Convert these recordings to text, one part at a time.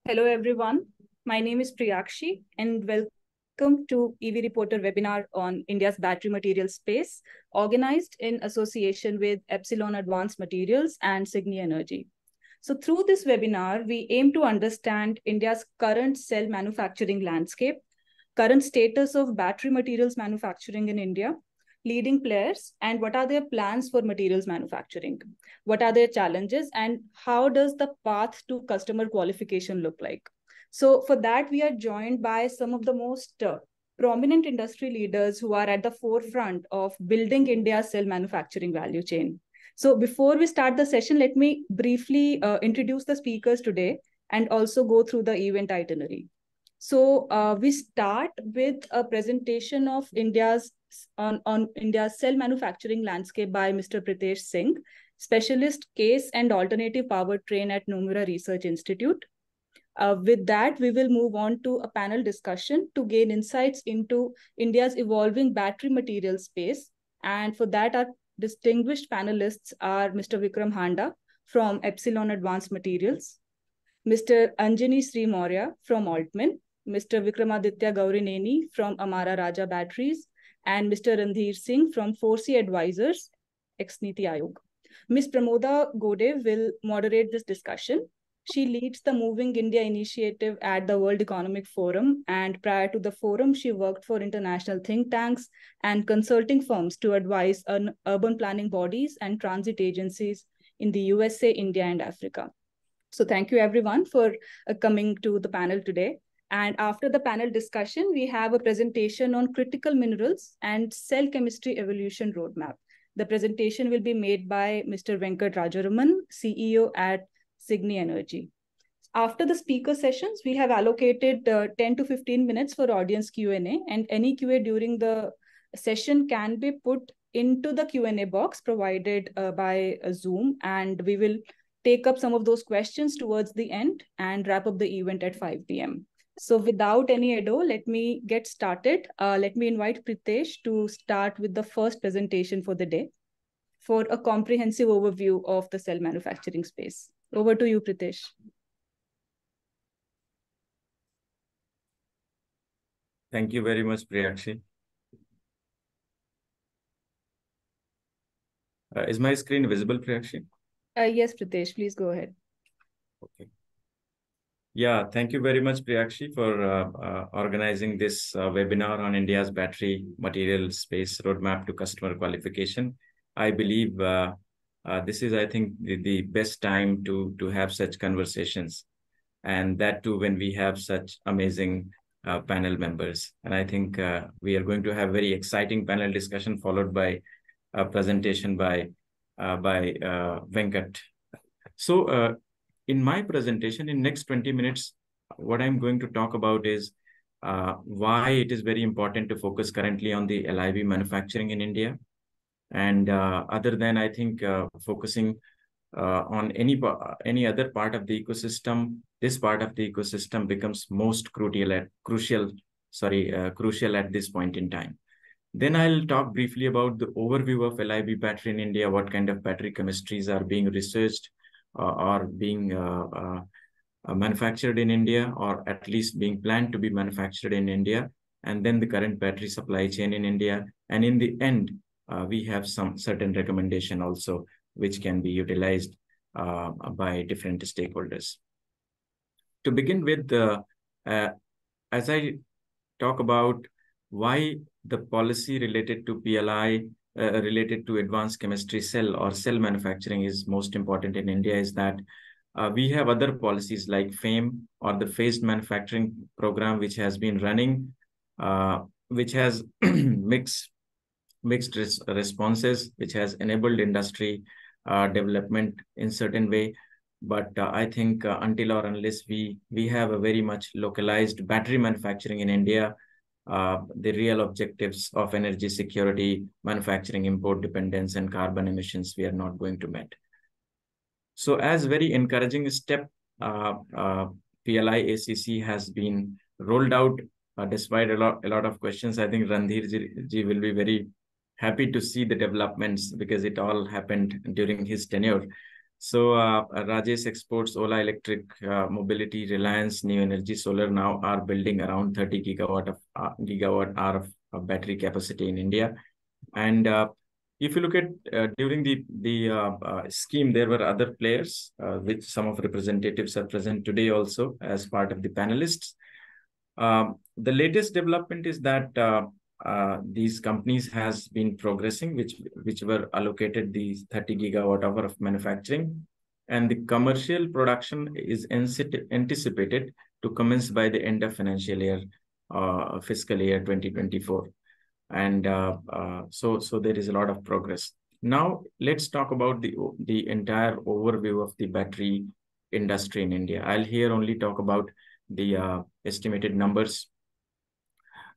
Hello, everyone. My name is Priyakshi, and welcome to EV Reporter webinar on India's battery material space, organized in association with Epsilon Advanced Materials and Cygni Energy. So through this webinar, we aim to understand India's current cell manufacturing landscape, current status of battery materials manufacturing in India, leading players, and what are their plans for materials manufacturing? What are their challenges, and how does the path to customer qualification look like? So for that, we are joined by some of the most prominent industry leaders who are at the forefront of building India's cell manufacturing value chain. So before we start the session, let me briefly introduce the speakers today and also go through the event itinerary. So we start with a presentation of India's cell manufacturing landscape by Mr. Preetesh Singh, specialist case and alternative powertrain at Mourya Research Institute. With that, we will move on to a panel discussion to gain insights into India's evolving battery material space. And for that, our distinguished panelists are Mr. Vikram Handa from Epsilon Advanced Materials, Mr. Anjani Mourya from Altman, Mr. Vikramadithya Gourineni from Amara Raja Batteries, and Mr. Randheer Singh from 4C Advisors, ex-Niti Aayog. Ms. Pramoda Gode will moderate this discussion. She leads the Moving India initiative at the World Economic Forum, and prior to the forum, she worked for international think tanks and consulting firms to advise urban planning bodies and transit agencies in the USA, India, and Africa. So thank you everyone for coming to the panel today. And after the panel discussion, we have a presentation on critical minerals and cell chemistry evolution roadmap. The presentation will be made by Mr. Venkat Rajaraman, CEO at Cygni Energy. After the speaker sessions, we have allocated 10 to 15 minutes for audience Q&A, and any QA during the session can be put into the Q&A box provided by Zoom, and we will take up some of those questions towards the end and wrap up the event at 5 p.m. So without any ado, let me get started. Let me invite Preetesh to start with the first presentation for the day for a comprehensive overview of the cell manufacturing space. Over to you, Preetesh. Thank you very much, Priyakshi. Is my screen visible, Priyakshi? Yes, Preetesh, please go ahead. Okay. Yeah, thank you very much, Priyakshi, for organizing this webinar on India's battery material space roadmap to customer qualification. I believe this is, I think, the best time to have such conversations, and that too when we have such amazing panel members. And I think we are going to have very exciting panel discussion followed by a presentation by Venkat. So in my presentation, in next 20 minutes, what I'm going to talk about is why it is very important to focus currently on the LIV manufacturing in India. And other than, I think, focusing on any other part of the ecosystem, this part of the ecosystem becomes most crucial at this point in time. Then I'll talk briefly about the overview of LIV battery in India, what kind of battery chemistries are being researched or being manufactured in India, or at least being planned to be manufactured in India, and then the current battery supply chain in India. And in the end, we have some certain recommendation also, which can be utilized by different stakeholders. To begin with, as I talk about why the policy related to PLI, related to advanced chemistry cell or cell manufacturing is most important in India, is that we have other policies like FAME or the phased manufacturing program, which has been running, which has mixed responses, which has enabled industry development in certain way. But I think until or unless we have a very much localized battery manufacturing in India, the real objectives of energy security, manufacturing import dependence, and carbon emissions, we are not going to meet. So as very encouraging step, PLI ACC has been rolled out despite a lot of questions. I think Randheer ji will be very happy to see the developments because it all happened during his tenure. So Rajesh exports, Ola Electric, Mobility, Reliance, New Energy, Solar now are building around 30 gigawatt hour of battery capacity in India. And if you look at during the scheme, there were other players, which some of representatives are present today also as part of the panelists. The latest development is that these companies has been progressing, which were allocated these 30 gigawatt hour of manufacturing, and the commercial production is anticipated to commence by the end of financial year, fiscal year 2024. And so there is a lot of progress. Now let's talk about the entire overview of the battery industry in India. I'll here only talk about the estimated numbers,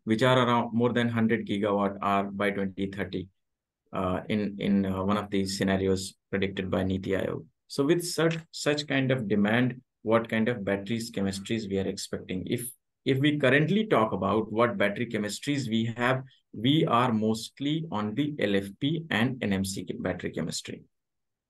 which are around more than 100 gigawatt hour by 2030 in one of these scenarios predicted by Niti Aayog. So with such kind of demand, what kind of batteries chemistries we are expecting? If we currently talk about what battery chemistries we have, we are mostly on the LFP and NMC battery chemistry.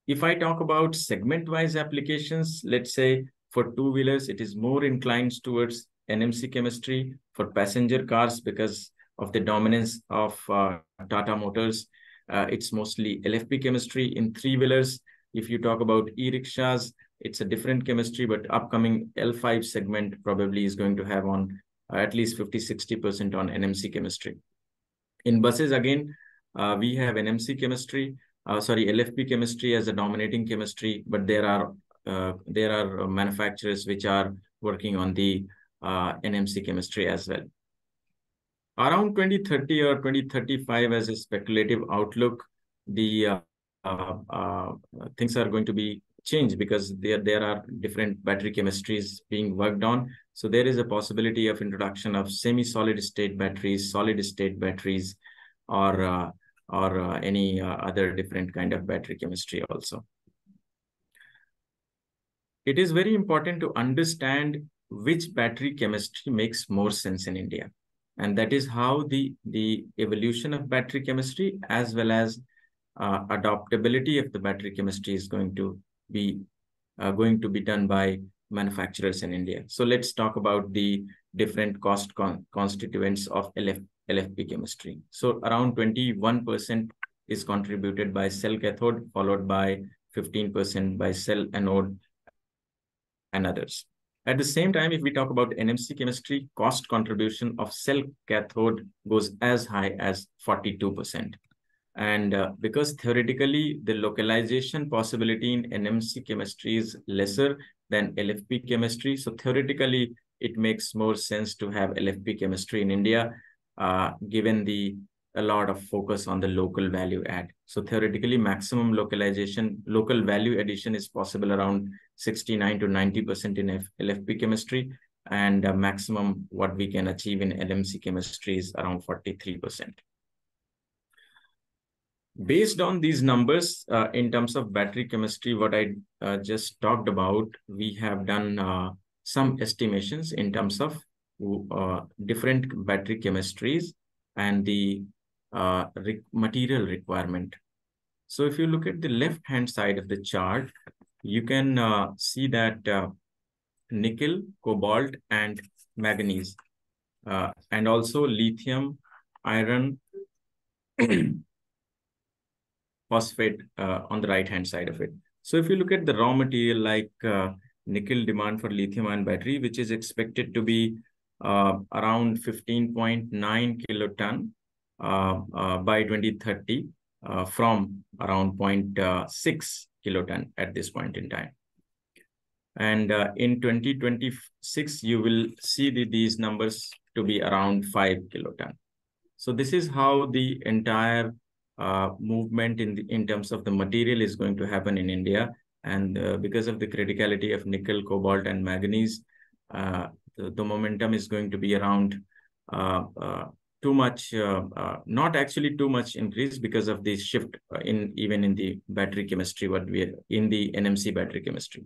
If I talk about segment-wise applications, let's say for two-wheelers, it is more inclined towards NMC chemistry. For passenger cars, because of the dominance of Tata Motors, it's mostly LFP chemistry. In three-wheelers, if you talk about e-rickshaws, it's a different chemistry, but upcoming L5 segment probably is going to have on at least 50-60% on NMC chemistry. In buses, again, we have NMC chemistry, LFP chemistry as a dominating chemistry, but there are manufacturers which are working on the NMC chemistry as well. Around 2030 or 2035 as a speculative outlook, the things are going to be changed because there are different battery chemistries being worked on. So there is a possibility of introduction of semi-solid state batteries, solid state batteries, or any other different kind of battery chemistry also. It is very important to understand which battery chemistry makes more sense in India. And that is how the evolution of battery chemistry as well as adaptability of the battery chemistry is going to be done by manufacturers in India. So let's talk about the different cost constituents of LFP chemistry. So around 21% is contributed by cell cathode, followed by 15% by cell anode and others. At the same time, if we talk about NMC chemistry, cost contribution of cell cathode goes as high as 42%. And because theoretically, the localization possibility in NMC chemistry is lesser than LFP chemistry. So theoretically, it makes more sense to have LFP chemistry in India, given a lot of focus on the local value add. So theoretically, maximum localization, local value addition is possible around 69 to 90% in LFP chemistry, and maximum what we can achieve in NMC chemistry is around 43%. Based on these numbers, in terms of battery chemistry, what I just talked about, we have done some estimations in terms of different battery chemistries and the material requirement. So if you look at the left-hand side of the chart, you can see that nickel, cobalt, and manganese, and also lithium, iron, phosphate on the right-hand side of it. So if you look at the raw material like nickel demand for lithium-ion battery, which is expected to be around 15.9 kiloton by 2030 from around 0.6 kiloton at this point in time. And in 2026, you will see these numbers to be around 5 kiloton. So this is how the entire movement in terms of the material is going to happen in India. And because of the criticality of nickel, cobalt, and manganese, the momentum is going to be around too much, not actually too much increase because of the shift even in the battery chemistry, what we are in the NMC battery chemistry.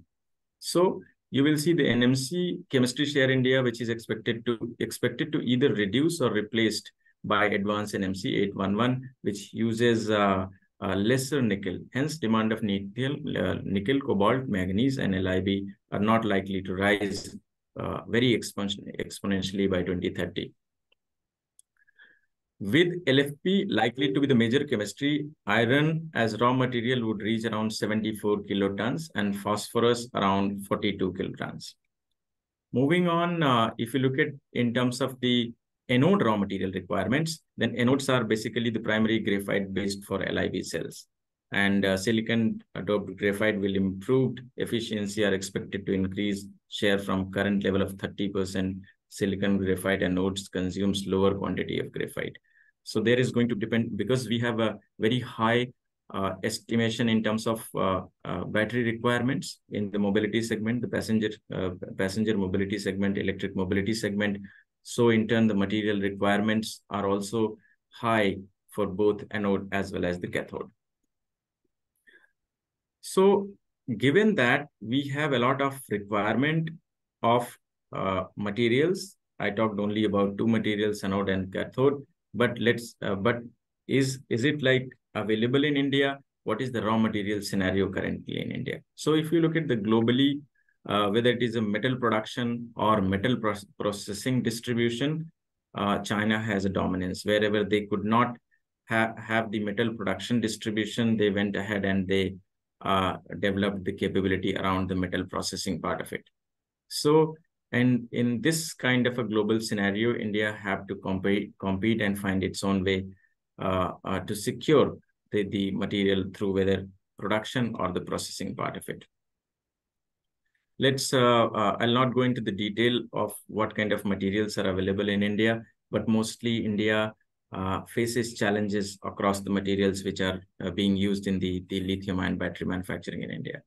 So you will see the NMC chemistry share India, which is expected to either reduce or replaced by advanced NMC 811, which uses lesser nickel. Hence, demand of nickel, cobalt, manganese, and LIB are not likely to rise very exponentially by 2030. With LFP likely to be the major chemistry, iron as raw material would reach around 74 kilotons and phosphorus around 42 kilotons. Moving on, if you look at in terms of the anode raw material requirements, then anodes are basically the primary graphite based for LIB cells. And silicon doped graphite will improve efficiency are expected to increase share from current level of 30%. Silicon graphite anodes consumes lower quantity of graphite. So there is going to depend, because we have a very high estimation in terms of battery requirements in the mobility segment, the passenger mobility segment, electric mobility segment. So in turn, the material requirements are also high for both anode as well as the cathode. So given that we have a lot of requirement of materials, I talked only about two materials, anode and cathode, but is it like available in India? What is the raw material scenario currently in India? So if you look at the globally, whether it is a metal production or metal processing distribution, China has a dominance. Wherever they could not have the metal production distribution, they went ahead and they developed the capability around the metal processing part of it. So, and in this kind of a global scenario, India have to compete and find its own way to secure the material through whether production or the processing part of it. I'll not go into the detail of what kind of materials are available in India, but mostly India faces challenges across the materials which are being used in the lithium-ion battery manufacturing in India.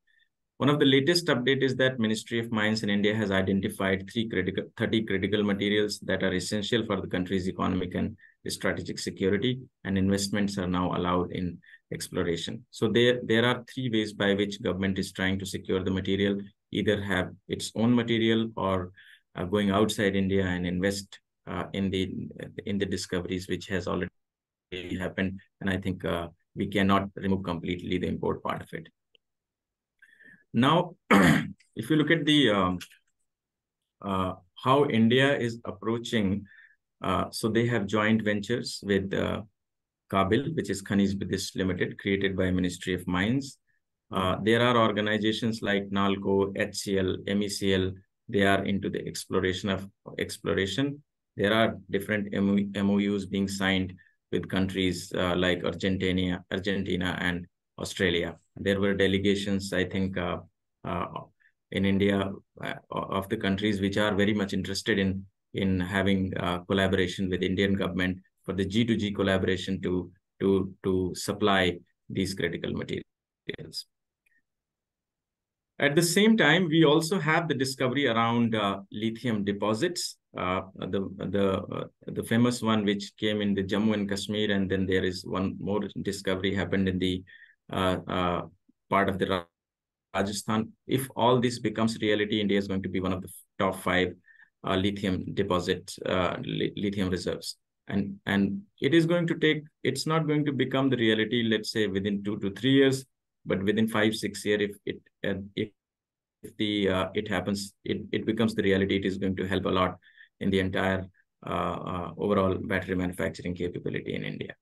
One of the latest update is that Ministry of Mines in India has identified 30 critical materials that are essential for the country's economic and strategic security, and investments are now allowed in exploration. So there are three ways by which government is trying to secure the material, either have its own material or going outside India and invest in the discoveries which has already happened. And I think we cannot remove completely the import part of it. Now, if you look at the how India is approaching, so they have joint ventures with Kabil, which is Khanij Bidish Limited, created by Ministry of Mines. There are organizations like NALCO, HCL, MECL. They are into the exploration. There are different MOUs being signed with countries like Argentina and Australia. There were delegations, I think, in India of the countries which are very much interested in having collaboration with Indian government for the G2G collaboration to supply these critical materials. At the same time, we also have the discovery around lithium deposits. The famous one which came in the Jammu and Kashmir, and then there is one more discovery happened in the part of the Rajasthan. If all this becomes reality, India is going to be one of the top 5 lithium deposits, lithium reserves. And it is going to take, it's not going to become the reality, let's say within 2 to 3 years, but within 5-6 years, if it happens, it becomes the reality, it is going to help a lot in the entire overall battery manufacturing capability in India.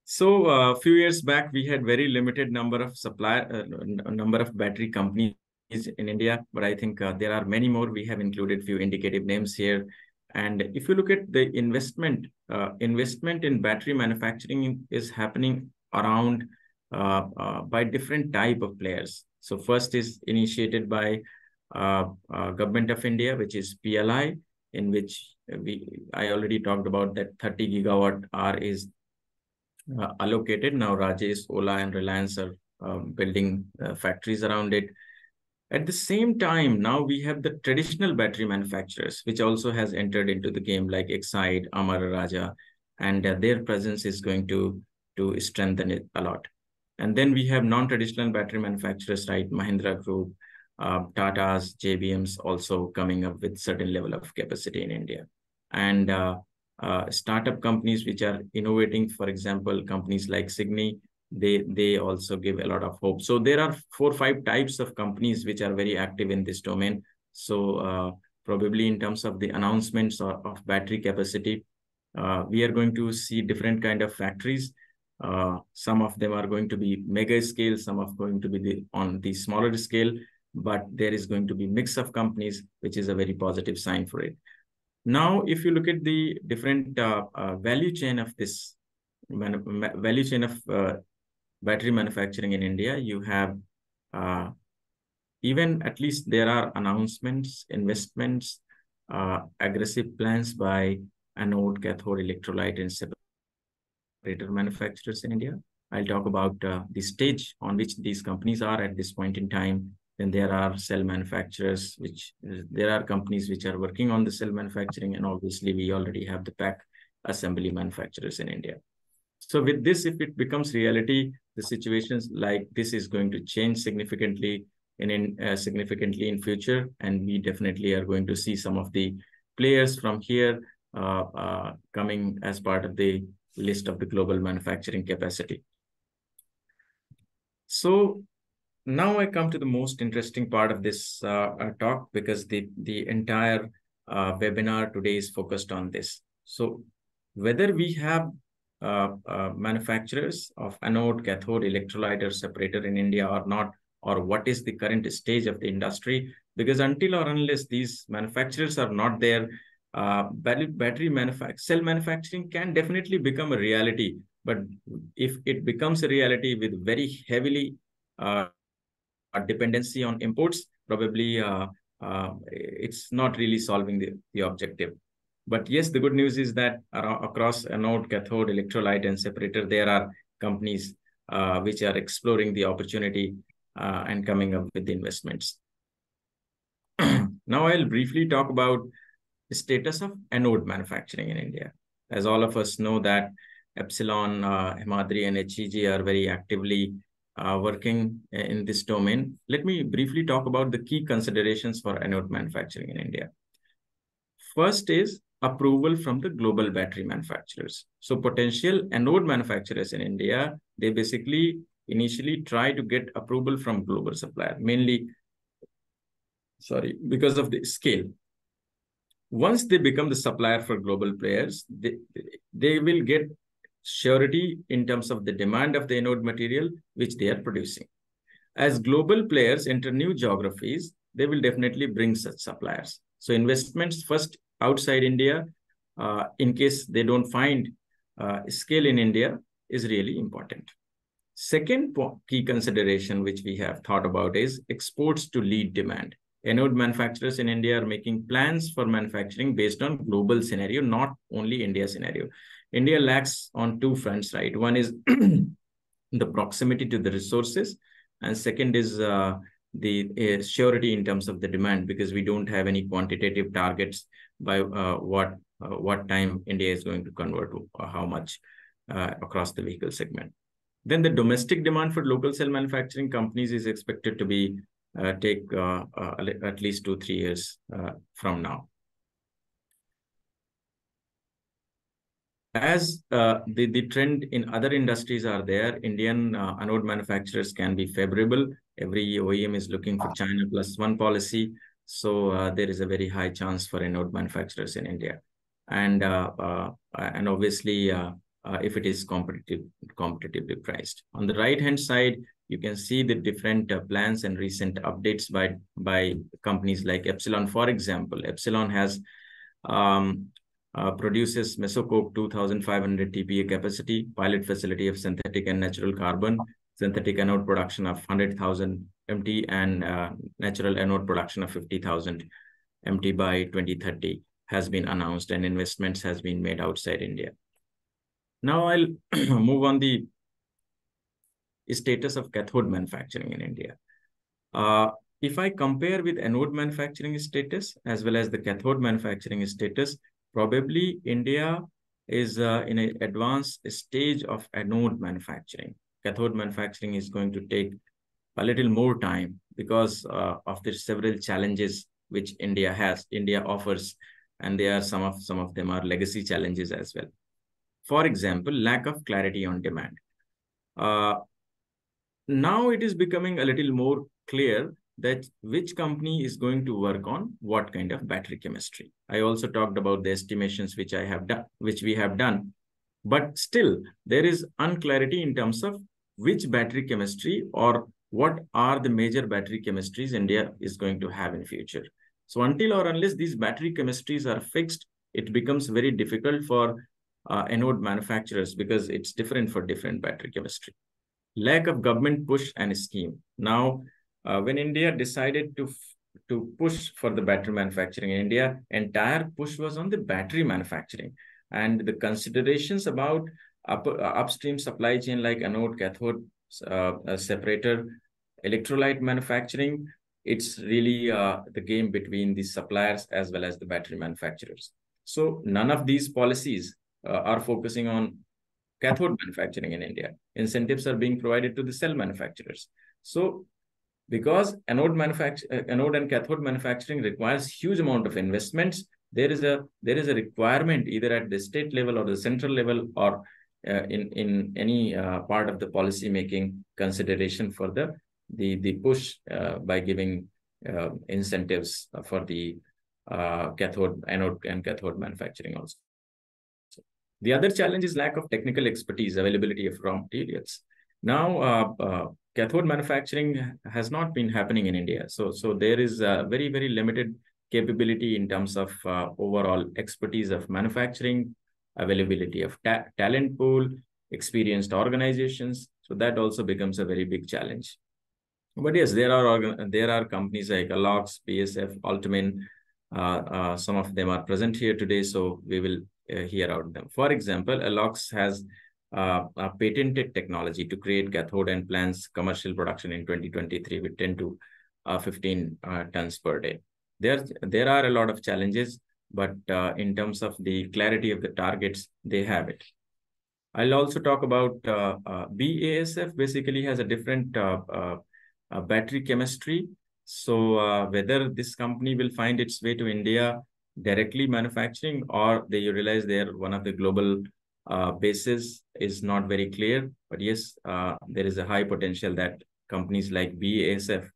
So a few years back, we had very limited number of number of battery companies in India, but I think there are many more. We have included few indicative names here. And if you look at the investment in battery manufacturing is happening around by different type of players. So first is initiated by Government of India, which is PLI, in which I already talked about that 30 gigawatt hour is allocated. Now Rajesh, Ola and Reliance are building factories around it. At the same time, now we have the traditional battery manufacturers, which also has entered into the game, like Exide, Amara Raja, and their presence is going to strengthen it a lot. And then we have non-traditional battery manufacturers, right? Mahindra Group, Tata's, JBM's also coming up with certain level of capacity in India. And startup companies which are innovating, for example, companies like Cygni, they also give a lot of hope. So there are 4 or 5 types of companies which are very active in this domain. So probably in terms of the announcements of battery capacity, we are going to see different kind of factories. Some of them are going to be mega scale, some are going to be on the smaller scale, but there is going to be mix of companies, which is a very positive sign for it. Now, if you look at the different value chain of this value chain of battery manufacturing in India, you have even at least there are announcements, investments, aggressive plans by anode, cathode, electrolyte, and separator manufacturers in India. I'll talk about the stage on which these companies are at this point in time. Then there are cell manufacturers, there are companies which are working on the cell manufacturing, and obviously we already have the pack assembly manufacturers in India. So with this, if it becomes reality, the situations like this is going to change significantly in future, and we definitely are going to see some of the players from here coming as part of the list of the global manufacturing capacity. So now I come to the most interesting part of this talk, because the entire webinar today is focused on this. So whether we have manufacturers of anode, cathode, electrolyte, or separator in India or not, or what is the current stage of the industry, because until or unless these manufacturers are not there, cell manufacturing can definitely become a reality. But if it becomes a reality with very heavily dependency on imports, probably it's not really solving the objective. But yes, the good news is that across anode, cathode, electrolyte, and separator, there are companies which are exploring the opportunity and coming up with the investments. Now I'll briefly talk about the status of anode manufacturing in India. As all of us know that Epsilon, Himadri, and HEG are very actively working in this domain. Let me briefly talk about the key considerations for anode manufacturing in India. First is approval from the global battery manufacturers. So potential anode manufacturers in India, they basically initially try to get approval from global supplier, mainly, because of the scale. Once they become the supplier for global players, they will get surety in terms of the demand of the anode material which they are producing. As global players enter new geographies, they will definitely bring such suppliers. So investments first outside India, in case they don't find scale in India, is really important. Second key consideration which we have thought about is exports to lead demand. Anode manufacturers in India are making plans for manufacturing based on global scenario, not only India scenario. India lacks on 2 fronts, right? One is the proximity to the resources, and second is the surety in terms of the demand, because we don't have any quantitative targets by what time India is going to convert to how much across the vehicle segment. Then the domestic demand for local cell manufacturing companies is expected to be take at least 2-3 years from now. As the trend in other industries are there, Indian anode manufacturers can be favorable. Every OEM is looking for China +1 policy. So there is a very high chance for anode manufacturers in India. And obviously, if it is competitively priced. On the right-hand side, you can see the different plans and recent updates by companies like Epsilon. For example, Epsilon has produces Mesocoke 2,500 TPA capacity, pilot facility of synthetic and natural carbon, synthetic anode production of 100,000 MT, and natural anode production of 50,000 MT by 2030 has been announced, and investments has been made outside India. Now I'll move on the status of cathode manufacturing in India. If I compare with anode manufacturing status as well as the cathode manufacturing status, probably India is in an advanced stage of anode manufacturing. Cathode manufacturing is going to take a little more time because of the several challenges which India has. India offers and some of them are legacy challenges as well. For example, lack of clarity on demand. Now it is becoming a little more clear that which company is going to work on what kind of battery chemistry. I also talked about the estimations which we have done, but still there is unclarity in terms of which battery chemistry or what are the major battery chemistries India is going to have in future. So until or unless these battery chemistries are fixed, it becomes very difficult for anode manufacturers because it's different for different battery chemistry. Lack of government push and scheme. Now, when India decided to push for the battery manufacturing in India, entire push was on the battery manufacturing. And the considerations about upstream supply chain like anode, cathode, separator, electrolyte manufacturing, it's really the game between the suppliers as well as the battery manufacturers. So none of these policies are focusing on cathode manufacturing in India. Incentives are being provided to the cell manufacturers. So because anode and cathode manufacturing requires huge amount of investments, there is a requirement either at the state level or the central level or in any part of the policy making consideration for the push by giving incentives for the anode and cathode manufacturing also. The other challenge is lack of technical expertise, availability of raw materials. Now, cathode manufacturing has not been happening in India. So there is a very, very limited capability in terms of overall expertise of manufacturing, availability of talent pool, experienced organizations. So that also becomes a very big challenge. But yes, there are companies like Alox, BSF, Altimin. Some of them are present here today, so we will hear out them. For example, Alox has a patented technology to create cathode and plans commercial production in 2023 with 10 to 15 tons per day. There are a lot of challenges, but in terms of the clarity of the targets, they have it. I'll also talk about BASF basically has a different battery chemistry. So whether this company will find its way to India directly manufacturing or they realize they're one of the global bases is not very clear. But yes, there is a high potential that companies like BASF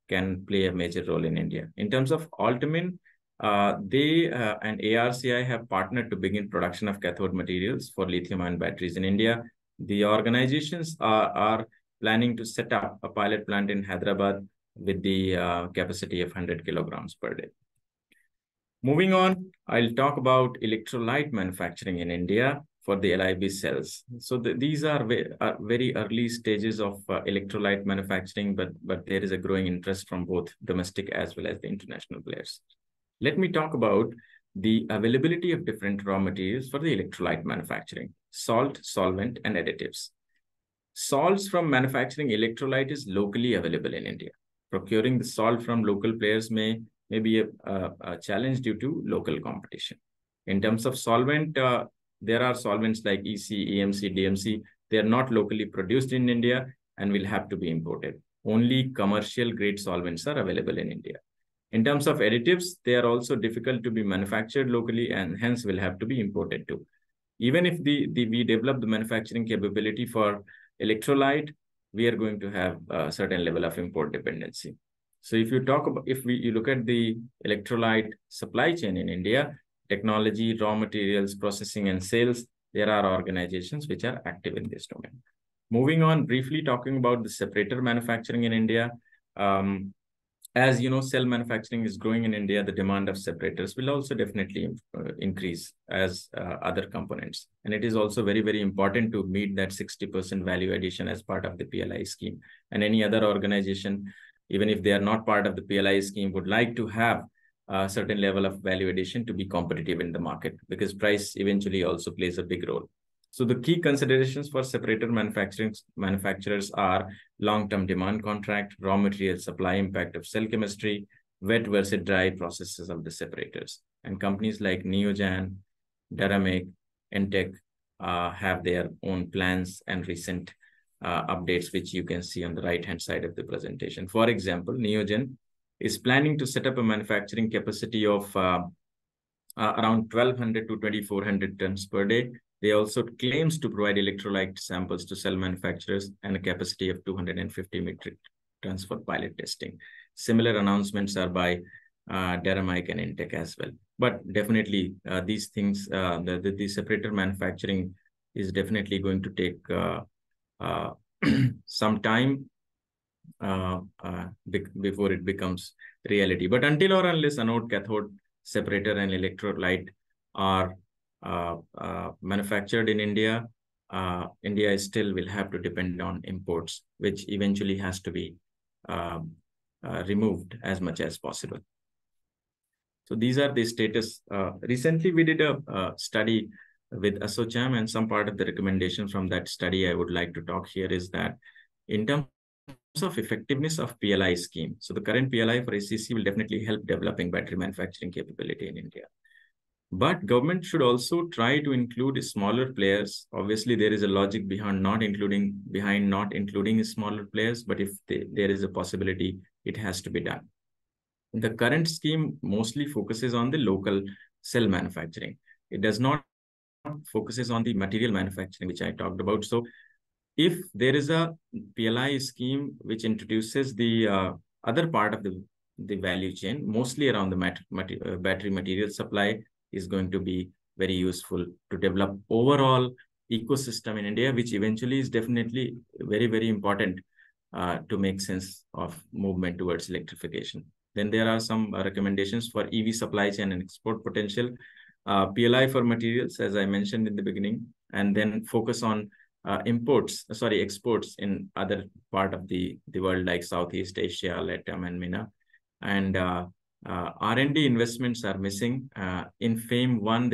can play a major role in India. In terms of Altimin, they and ARCI have partnered to begin production of cathode materials for lithium-ion batteries in India. The organizations are planning to set up a pilot plant in Hyderabad with the capacity of 100 kilograms per day. Moving on, I'll talk about electrolyte manufacturing in India for the LIB cells. So these are very early stages of electrolyte manufacturing, but there is a growing interest from both domestic as well as the international players. Let me talk about the availability of different raw materials for the electrolyte manufacturing: salt, solvent, and additives. Salts from manufacturing electrolyte is locally available in India. Procuring the salt from local players may be a challenge due to local competition. In terms of solvent, there are solvents like EC, EMC, DMC. They are not locally produced in India and will have to be imported. Only commercial grade solvents are available in India. In terms of additives, they are also difficult to be manufactured locally and hence will have to be imported too. Even if we develop the manufacturing capability for electrolyte, we are going to have a certain level of import dependency. So if you look at the electrolyte supply chain in India, technology, raw materials, processing, and sales, there are organizations which are active in this domain. Moving on, briefly talking about the separator manufacturing in India. As you know, cell manufacturing is growing in India. The demand of separators will also definitely increase as other components. And it is also very, very important to meet that 60% value addition as part of the PLI scheme. And any other organization, even if they are not part of the PLI scheme, would like to have a certain level of value addition to be competitive in the market, because price eventually also plays a big role. So the key considerations for separator manufacturers are long-term demand contract, raw material supply impact of cell chemistry, wet versus dry processes of the separators. And companies like Neogen, Duramic, Entech have their own plans and recent updates, which you can see on the right-hand side of the presentation. For example, Neogen is planning to set up a manufacturing capacity of around 1,200 to 2,400 tons per day. They also claims to provide electrolyte samples to cell manufacturers and a capacity of 250 metric tons for pilot testing. Similar announcements are by Deramic and Intech as well. But definitely these things, the separator manufacturing is definitely going to take some time before it becomes reality. But until or unless anode, cathode, separator, and electrolyte are manufactured in India, India still will have to depend on imports, which eventually has to be removed as much as possible. So these are the status. Recently, we did a study with ASSOCHAM, and some part of the recommendation from that study I would like to talk here is that in terms of effectiveness of PLI scheme. So the current PLI for SCC will definitely help developing battery manufacturing capability in India. But government should also try to include smaller players. Obviously, there is a logic behind not including smaller players, but if there is a possibility, it has to be done. The current scheme mostly focuses on the local cell manufacturing. It does not focuses on the material manufacturing, which I talked about. So if there is a PLI scheme which introduces the other part of the value chain, mostly around the battery material supply, is going to be very useful to develop overall ecosystem in India, which eventually is definitely very, very important to make sense of movement towards electrification. Then there are some recommendations for EV supply chain and export potential, PLI for materials, as I mentioned in the beginning, and then focus on exports in other part of the world like Southeast Asia, LATAM, and MENA. And R&D investments are missing. In FAME 1,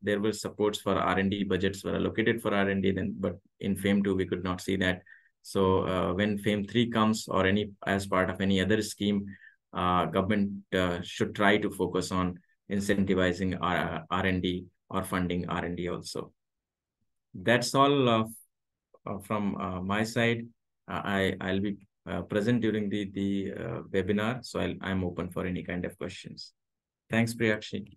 there were supports for R&D, budgets were allocated for R&D, but in FAME 2, we could not see that. So when FAME 3 comes or as part of any other scheme, government should try to focus on incentivizing R&D or funding R&D also. That's all from my side. I'll be present during the webinar, so I'm open for any kind of questions. Thanks, Priyakshi.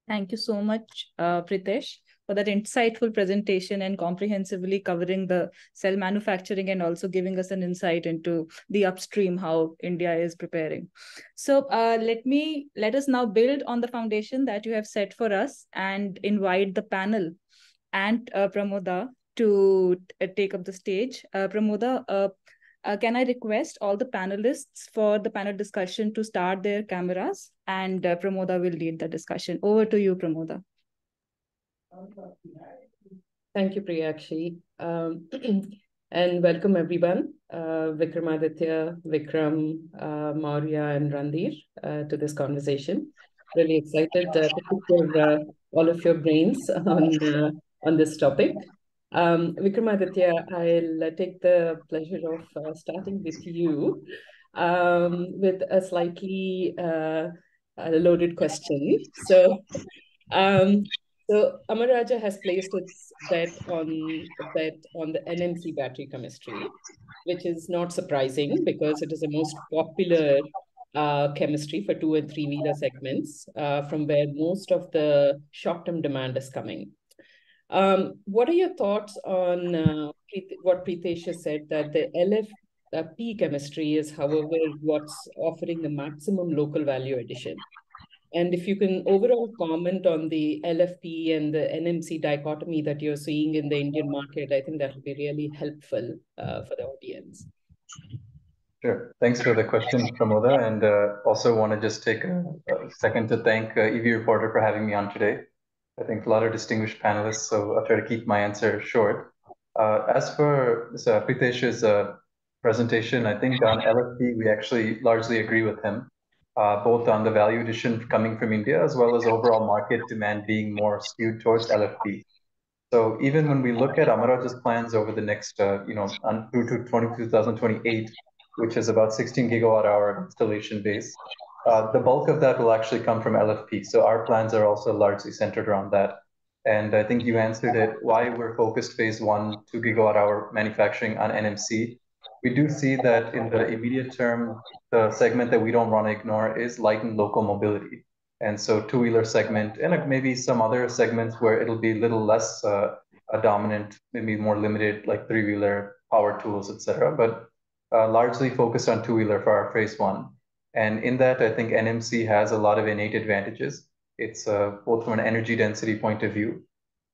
Thank you so much, Preetesh, for that insightful presentation and comprehensively covering the cell manufacturing and also giving us an insight into the upstream, how India is preparing. So let us now build on the foundation that you have set for us and invite the panel and Pramoda to take up the stage. Pramoda, can I request all the panelists for the panel discussion to start their cameras, and Pramoda will lead the discussion. Over to you, Pramoda. Thank you, Priyakshi. And welcome everyone, Vikramadithya, Vikram, Mourya, and Randheer to this conversation. Really excited to pick all of your brains on this topic. Vikramadithya, I'll take the pleasure of starting with you with a slightly loaded question. So Amara Raja has placed its bet on the NMC battery chemistry, which is not surprising because it is the most popular chemistry for 2 and 3 wheeler segments, from where most of the short-term demand is coming. What are your thoughts on what Preetesh has said, that the LFP chemistry is, however, what's offering the maximum local value addition? And if you can overall comment on the LFP and the NMC dichotomy that you're seeing in the Indian market, I think that will be really helpful for the audience. Sure. Thanks for the question, Pramoda. And also want to just take a second to thank EV Reporter for having me on today. I think a lot of distinguished panelists, so I'll try to keep my answer short. As for Preetesh's presentation, I think on LFP, we actually largely agree with him, both on the value addition coming from India, as well as overall market demand being more skewed towards LFP. So even when we look at Amaraja's plans over the next, through to 2028, which is about 16 gigawatt hour installation base, the bulk of that will actually come from LFP. So our plans are also largely centered around that. And I think you answered it, why we're focused phase 1, 2 gigawatt hour manufacturing on NMC. we do see that in the immediate term, the segment that we don't want to ignore is light and local mobility. And so two-wheeler segment and maybe some other segments where it'll be a little less a dominant, maybe more limited, like three-wheeler, power tools, etc. But largely focused on two-wheeler for our phase one. And in that, I think NMC has a lot of innate advantages. It's both from an energy density point of view,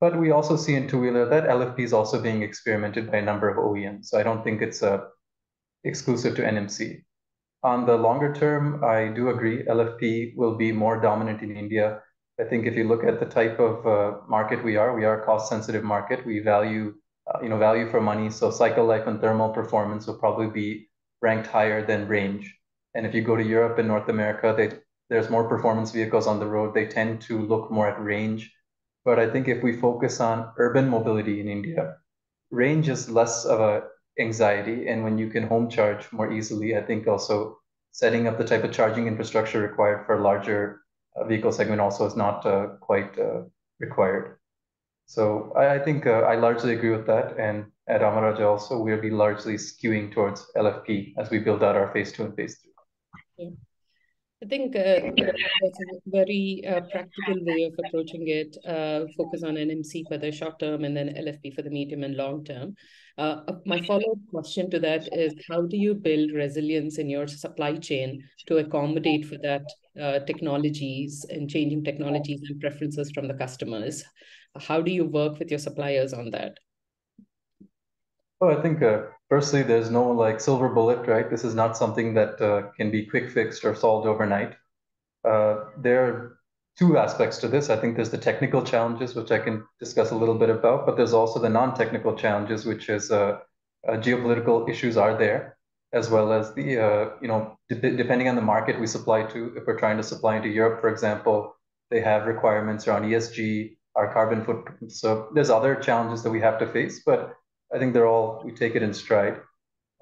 but we also see in two-wheeler that LFP is also being experimented by a number of OEMs. So I don't think it's exclusive to NMC. On the longer term, I do agree LFP will be more dominant in India. I think if you look at the type of market we are a cost-sensitive market. We value, value for money. So cycle life and thermal performance will probably be ranked higher than range. And if you go to Europe and North America, there's more performance vehicles on the road. They tend to look more at range. But I think if we focus on urban mobility in India, range is less of a anxiety. And when you can home charge more easily, I think also setting up the type of charging infrastructure required for a larger vehicle segment also is not quite required. So I think I largely agree with that. And at Amara Raja also, we'll be largely skewing towards LFP as we build out our phase 2 and phase 3. Yeah. I think that's a very practical way of approaching it. Focus on NMC for the short term and then LFP for the medium and long term. My follow-up question to that is, how do you build resilience in your supply chain to accommodate for that technologies and changing technologies and preferences from the customers? How do you work with your suppliers on that? Well, I think firstly, there's no like silver bullet, right? This is not something that can be quick fixed or solved overnight. There are two aspects to this. I think there's the technical challenges, which I can discuss a little bit about, but there's also the non-technical challenges, which is geopolitical issues are there, as well as the, depending on the market we supply to. If we're trying to supply into Europe, for example, they have requirements around ESG, our carbon footprint. So there's other challenges that we have to face, but I think we take it in stride.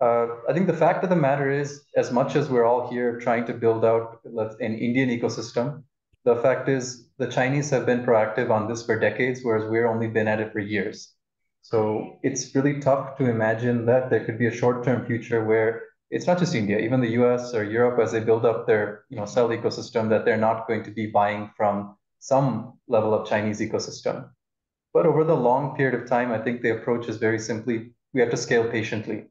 I think the fact of the matter is, as much as we're all here trying to build out an Indian ecosystem, the fact is the Chinese have been proactive on this for decades, whereas we've only been at it for years. So it's really tough to imagine that there could be a short-term future where it's not just India, even the US or Europe, as they build up their cell ecosystem, that they're not going to be buying from some level of Chinese ecosystem. But over the long period of time, I think the approach is very simply, we have to scale patiently.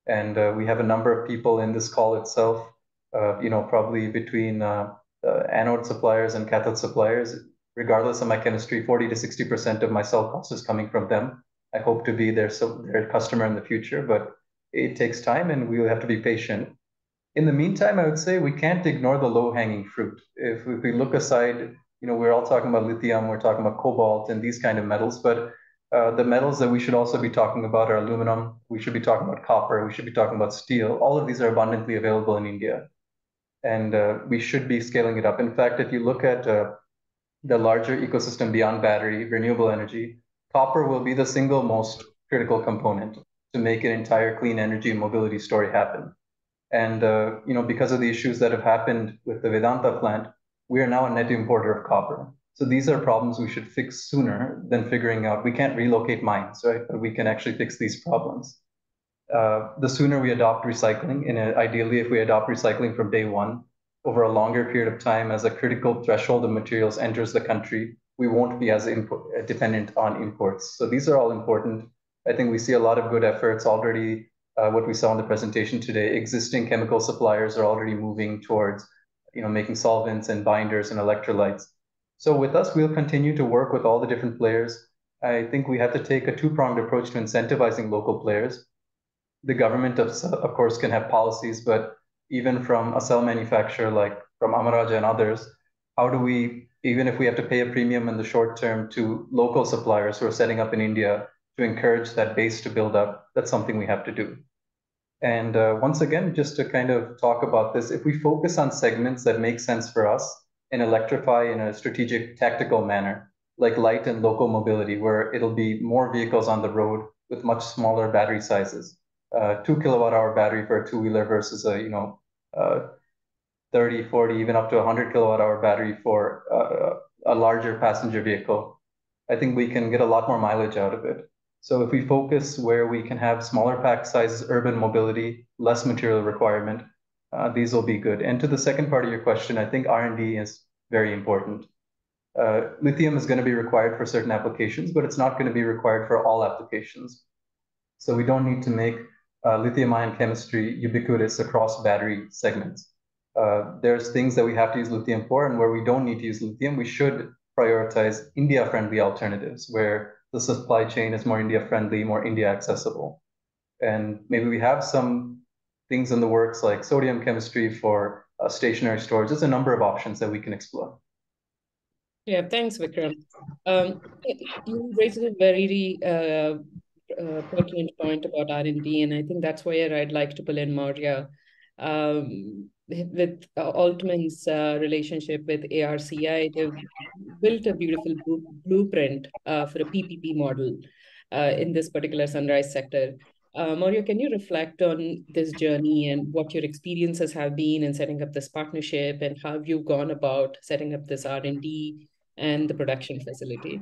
And we have a number of people in this call itself, probably between anode suppliers and cathode suppliers. Regardless of my chemistry, 40 to 60% of my cell cost is coming from them. I hope to be their customer in the future, but it takes time and we will have to be patient. In the meantime, I would say we can't ignore the low-hanging fruit. If we look aside, we're all talking about lithium, we're talking about cobalt and these kind of metals, but the metals that we should also be talking about are aluminum, we should be talking about copper, we should be talking about steel. All of these are abundantly available in India. And we should be scaling it up. In fact, if you look at the larger ecosystem beyond battery, renewable energy, copper will be the single most critical component to make an entire clean energy mobility story happen. And because of the issues that have happened with the Vedanta plant, we are now a net importer of copper. So these are problems we should fix sooner than figuring out. We can't relocate mines, right? But we can actually fix these problems. The sooner we adopt recycling, and ideally if we adopt recycling from day one, over a longer period of time as a critical threshold of materials enters the country, we won't be as dependent on imports. So these are all important. I think we see a lot of good efforts already. What we saw in the presentation today, existing chemical suppliers are already moving towards making solvents and binders and electrolytes. So with us, we'll continue to work with all the different players. I think we have to take a two-pronged approach to incentivizing local players. The government, of course, can have policies, but even from a cell manufacturer like from Amara Raja and others, how do we, even if we have to pay a premium in the short term to local suppliers who are setting up in India to encourage that base to build up, that's something we have to do. And once again, just to kind of talk about this, if we focus on segments that make sense for us and electrify in a strategic, tactical manner, like light and local mobility, where it'll be more vehicles on the road with much smaller battery sizes. 2 kilowatt hour battery for a two-wheeler versus a 30, 40, even up to 100 kilowatt hour battery for a larger passenger vehicle. I think we can get a lot more mileage out of it. So if we focus where we can have smaller pack sizes, urban mobility, less material requirement, these will be good. And to the second part of your question, I think R&D is very important. Lithium is going to be required for certain applications, but it's not going to be required for all applications. So we don't need to make lithium-ion chemistry ubiquitous across battery segments. There's things that we have to use lithium for, and where we don't need to use lithium, we should prioritize India-friendly alternatives, where the supply chain is more India-friendly, more India-accessible. And maybe we have some things in the works like sodium chemistry for stationary storage. There's a number of options that we can explore. Yeah, thanks, Vikram. You raised a very pertinent point about R&D, and I think that's where I'd like to pull in Mourya. With Altman's relationship with ARCI, they've built a beautiful blueprint for a PPP model in this particular sunrise sector. Mourya, can you reflect on this journey and what your experiences have been in setting up this partnership, and how have you gone about setting up this R&D and the production facility?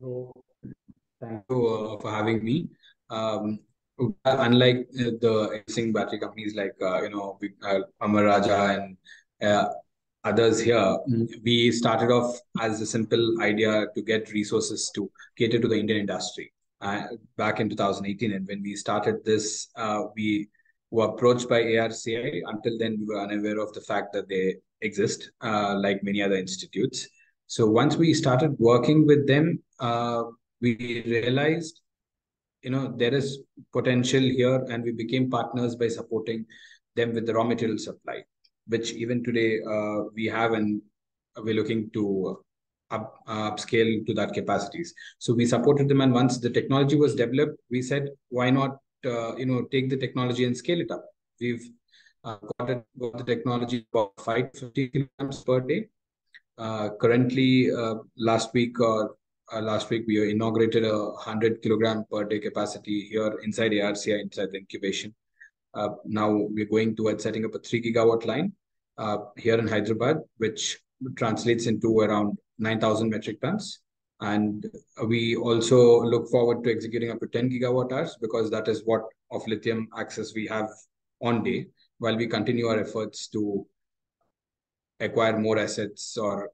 So, thank you for having me. Unlike the existing battery companies like Amar Raja and others here, we started off as a simple idea to get resources to cater to the Indian industry back in 2018. And when we started this, we were approached by ARCI. Until then, we were unaware of the fact that they exist, like many other institutes. So once we started working with them, we realized, there is potential here, and we became partners by supporting them with the raw material supply, which even today we have, and we're looking to upscale to that capacities. So we supported them, and once the technology was developed, we said, why not, take the technology and scale it up. We've got the technology about 550 kilograms per day. Currently, last week we inaugurated a 100 kilogram per day capacity here inside ARCI, inside the incubation. Now we're going towards setting up a 3 gigawatt line here in Hyderabad, which translates into around 9,000 metric tons. And we also look forward to executing up to 10 gigawatt hours, because that is what of lithium access we have on day, while we continue our efforts to acquire more assets, or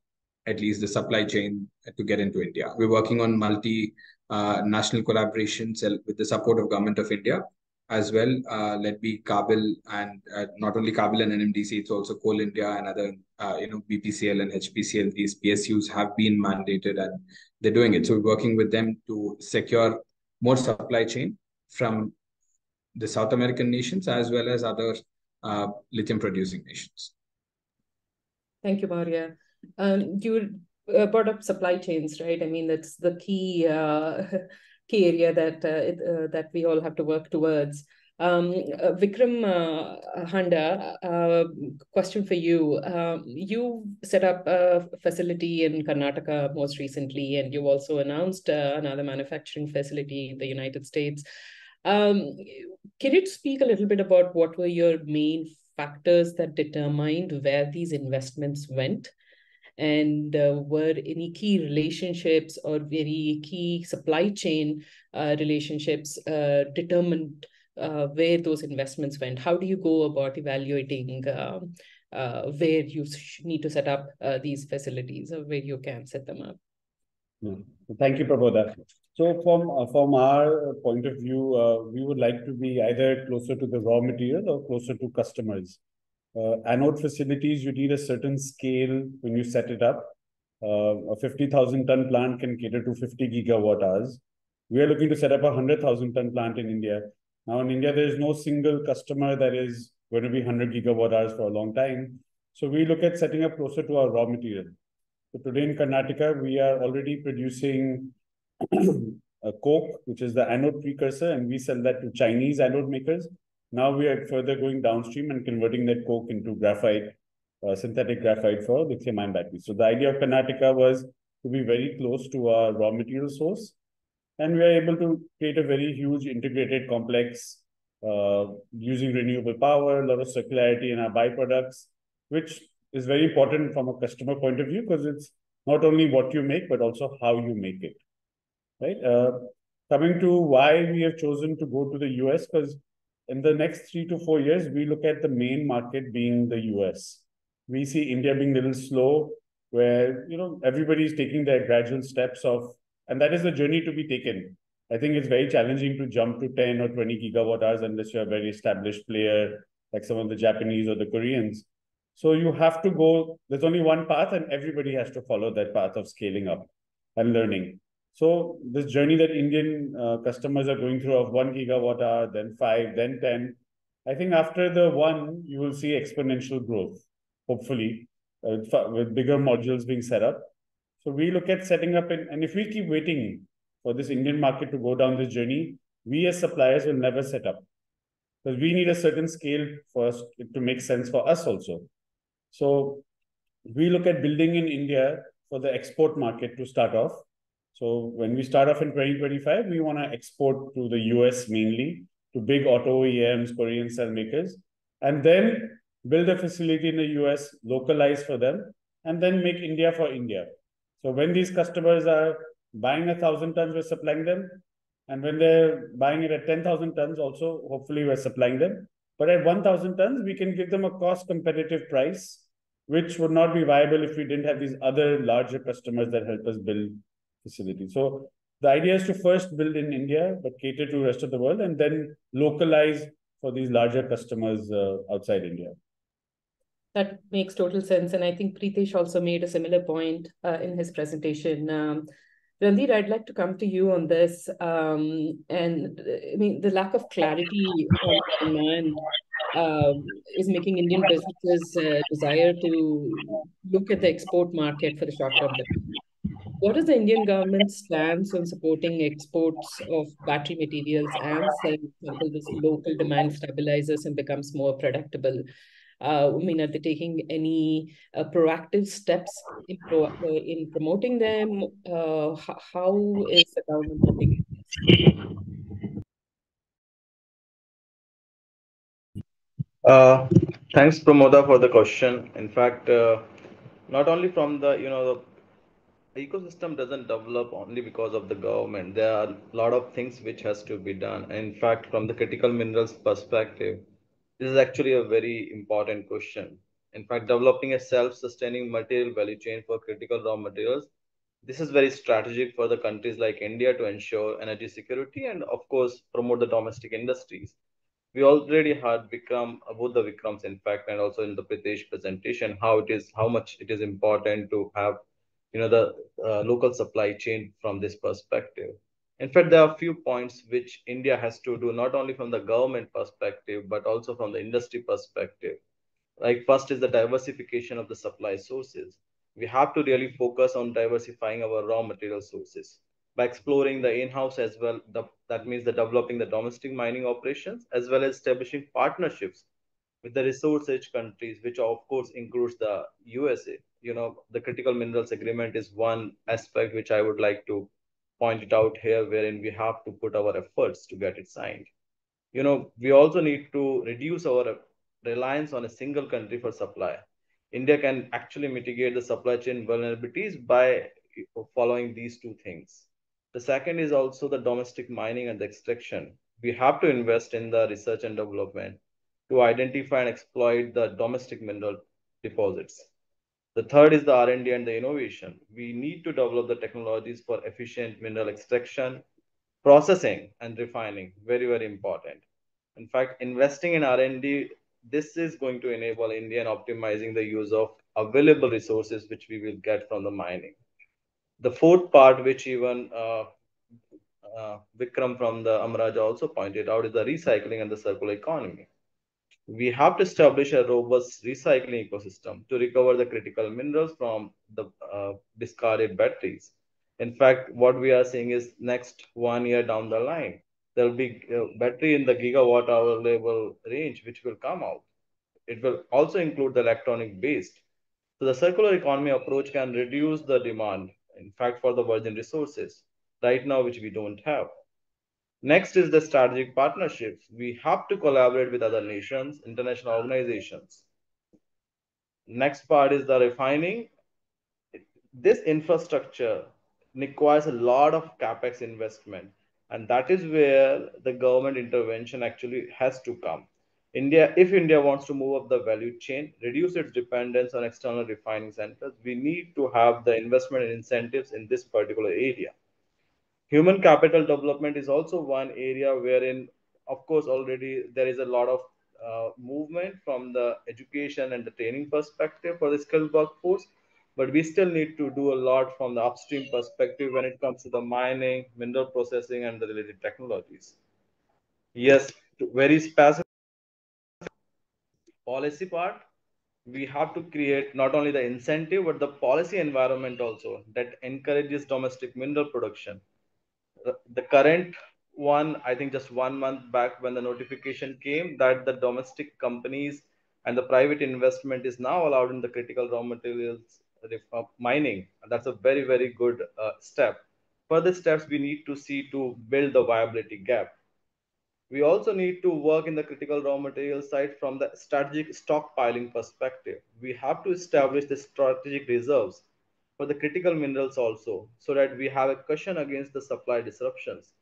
at least the supply chain, to get into India. We're working on national collaborations with the support of Government of India as well. Let be Kabil, and not only Kabil and NMDC, it's also Coal India and other, BPCL and HPCL. These PSUs have been mandated, and they're doing it. So we're working with them to secure more supply chain from the South American nations as well as other lithium producing nations. Thank you, Mourya. You brought up supply chains, right? I mean, that's the key area that we all have to work towards. Vikram, Handa, question for you. You set up a facility in Karnataka most recently, and you also announced another manufacturing facility in the United States. Can you speak a little bit about what were your main factors that determined where these investments went? And were any key relationships or very key supply chain relationships determined where those investments went? How do you go about evaluating where you need to set up these facilities, or where you can set them up? Thank you, Pramoda. So from our point of view, we would like to be either closer to the raw material or closer to customers. Anode facilities, you need a certain scale when you set it up. A 50,000 ton plant can cater to 50 gigawatt hours. We are looking to set up a 100,000 ton plant in India. Now in India, there is no single customer that is going to be 100 gigawatt hours for a long time. So we look at setting up closer to our raw material. So today in Karnataka, we are already producing a coke, which is the anode precursor, and we sell that to Chinese anode makers. Now we are further going downstream and converting that coke into graphite, synthetic graphite for lithium-ion batteries. So the idea of Karnataka was to be very close to our raw material source, and we are able to create a very huge integrated complex using renewable power, a lot of circularity in our byproducts, which is very important from a customer point of view, because it's not only what you make, but also how you make it, right? Coming to why we have chosen to go to the US, because in the next 3 to 4 years, we look at the main market being the US. We see India being a little slow, where everybody is taking their gradual steps of, and that is the journey to be taken. I think it's very challenging to jump to 10 or 20 gigawatt hours unless you're a very established player, like some of the Japanese or the Koreans. So you have to go, there's only one path, and everybody has to follow that path of scaling up and learning. So this journey that Indian customers are going through of 1 gigawatt hour, then 5, then 10, I think after the 1, you will see exponential growth, hopefully, with bigger modules being set up. So we look at setting up, and if we keep waiting for this Indian market to go down this journey, we as suppliers will never set up, because we need a certain scale first to make sense for us also. So we look at building in India for the export market to start off. So when we start off in 2025, we want to export to the US mainly, to big auto OEMs, Korean cell makers, and then build a facility in the US, localize for them, and then make India for India. So when these customers are buying 1,000 tons, we're supplying them. And when they're buying it at 10,000 tons, also, hopefully we're supplying them. But at 1,000 tons, we can give them a cost competitive price, which would not be viable if we didn't have these other larger customers that help us build facilities. So the idea is to first build in India, but cater to the rest of the world, and then localize for these larger customers outside India. That makes total sense. And I think Preetesh also made a similar point in his presentation. Randheer, I'd like to come to you on this. And I mean, the lack of clarity on demand is making Indian businesses desire to look at the export market for the short-term demand. What is the Indian government's stance on supporting exports of battery materials and cells until this local demand stabilizes and becomes more predictable? I mean, are they taking any proactive steps in promoting them? How is the government looking at this? Thanks, Pramoda, for the question. In fact, not only from the ecosystem doesn't develop only because of the government. There are a lot of things which has to be done. In fact, from the critical minerals perspective, this is actually a very important question. In fact, developing a self-sustaining material value chain for critical raw materials, this is very strategic for the countries like India to ensure energy security and, of course, promote the domestic industries. We already heard Vikram about the Vikrams, in fact, and also in the Preetesh presentation, how much it is important to have, the local supply chain from this perspective. In fact, there are a few points which India has to do, not only from the government perspective, but also from the industry perspective. Like first is the diversification of the supply sources. We have to really focus on diversifying our raw material sources by exploring the in-house as well. That means the developing the domestic mining operations as well as establishing partnerships with the resource-rich countries, which of course includes the USA. The critical minerals agreement is one aspect which I would like to point it out here, wherein we have to put our efforts to get it signed. We also need to reduce our reliance on a single country for supply. India can actually mitigate the supply chain vulnerabilities by following these two things. The second is also the domestic mining and the extraction. We have to invest in the research and development to identify and exploit the domestic mineral deposits. The third is the R&D and the innovation. We need to develop the technologies for efficient mineral extraction, processing, and refining. Very, very important. In fact, investing in R&D, this is going to enable India in optimizing the use of available resources which we will get from the mining. The fourth part, which even Vikram from the Amaraja also pointed out, is the recycling and the circular economy. We have to establish a robust recycling ecosystem to recover the critical minerals from the discarded batteries. In fact, what we are seeing is next 1 year down the line, there will be battery in the gigawatt hour level range, which will come out. It will also include the electronic waste. So the circular economy approach can reduce the demand, in fact, for the virgin resources right now, which we don't have. Next is the strategic partnerships. We have to collaborate with other nations, international organizations. Next part is the refining. this infrastructure requires a lot of capex investment, and that is where the government intervention actually has to come. If India wants to move up the value chain, reduce its dependence on external refining centers, we need to have the investment and incentives in this particular area. Human capital development is also one area wherein, of course, already there is a lot of movement from the education and the training perspective for the skilled workforce, but we still need to do a lot from the upstream perspective when it comes to the mining, mineral processing, and the related technologies. Yes, very specific policy part, we have to create not only the incentive but the policy environment also that encourages domestic mineral production. The current one, I think just 1 month back, when the notification came that the domestic companies and the private investment is now allowed in the critical raw materials mining. That's a very, very good step. Further steps we need to see to build the viability gap. We also need to work in the critical raw material side from the strategic stockpiling perspective. We have to establish the strategic reserves for the critical minerals also, so that we have a cushion against the supply disruptions.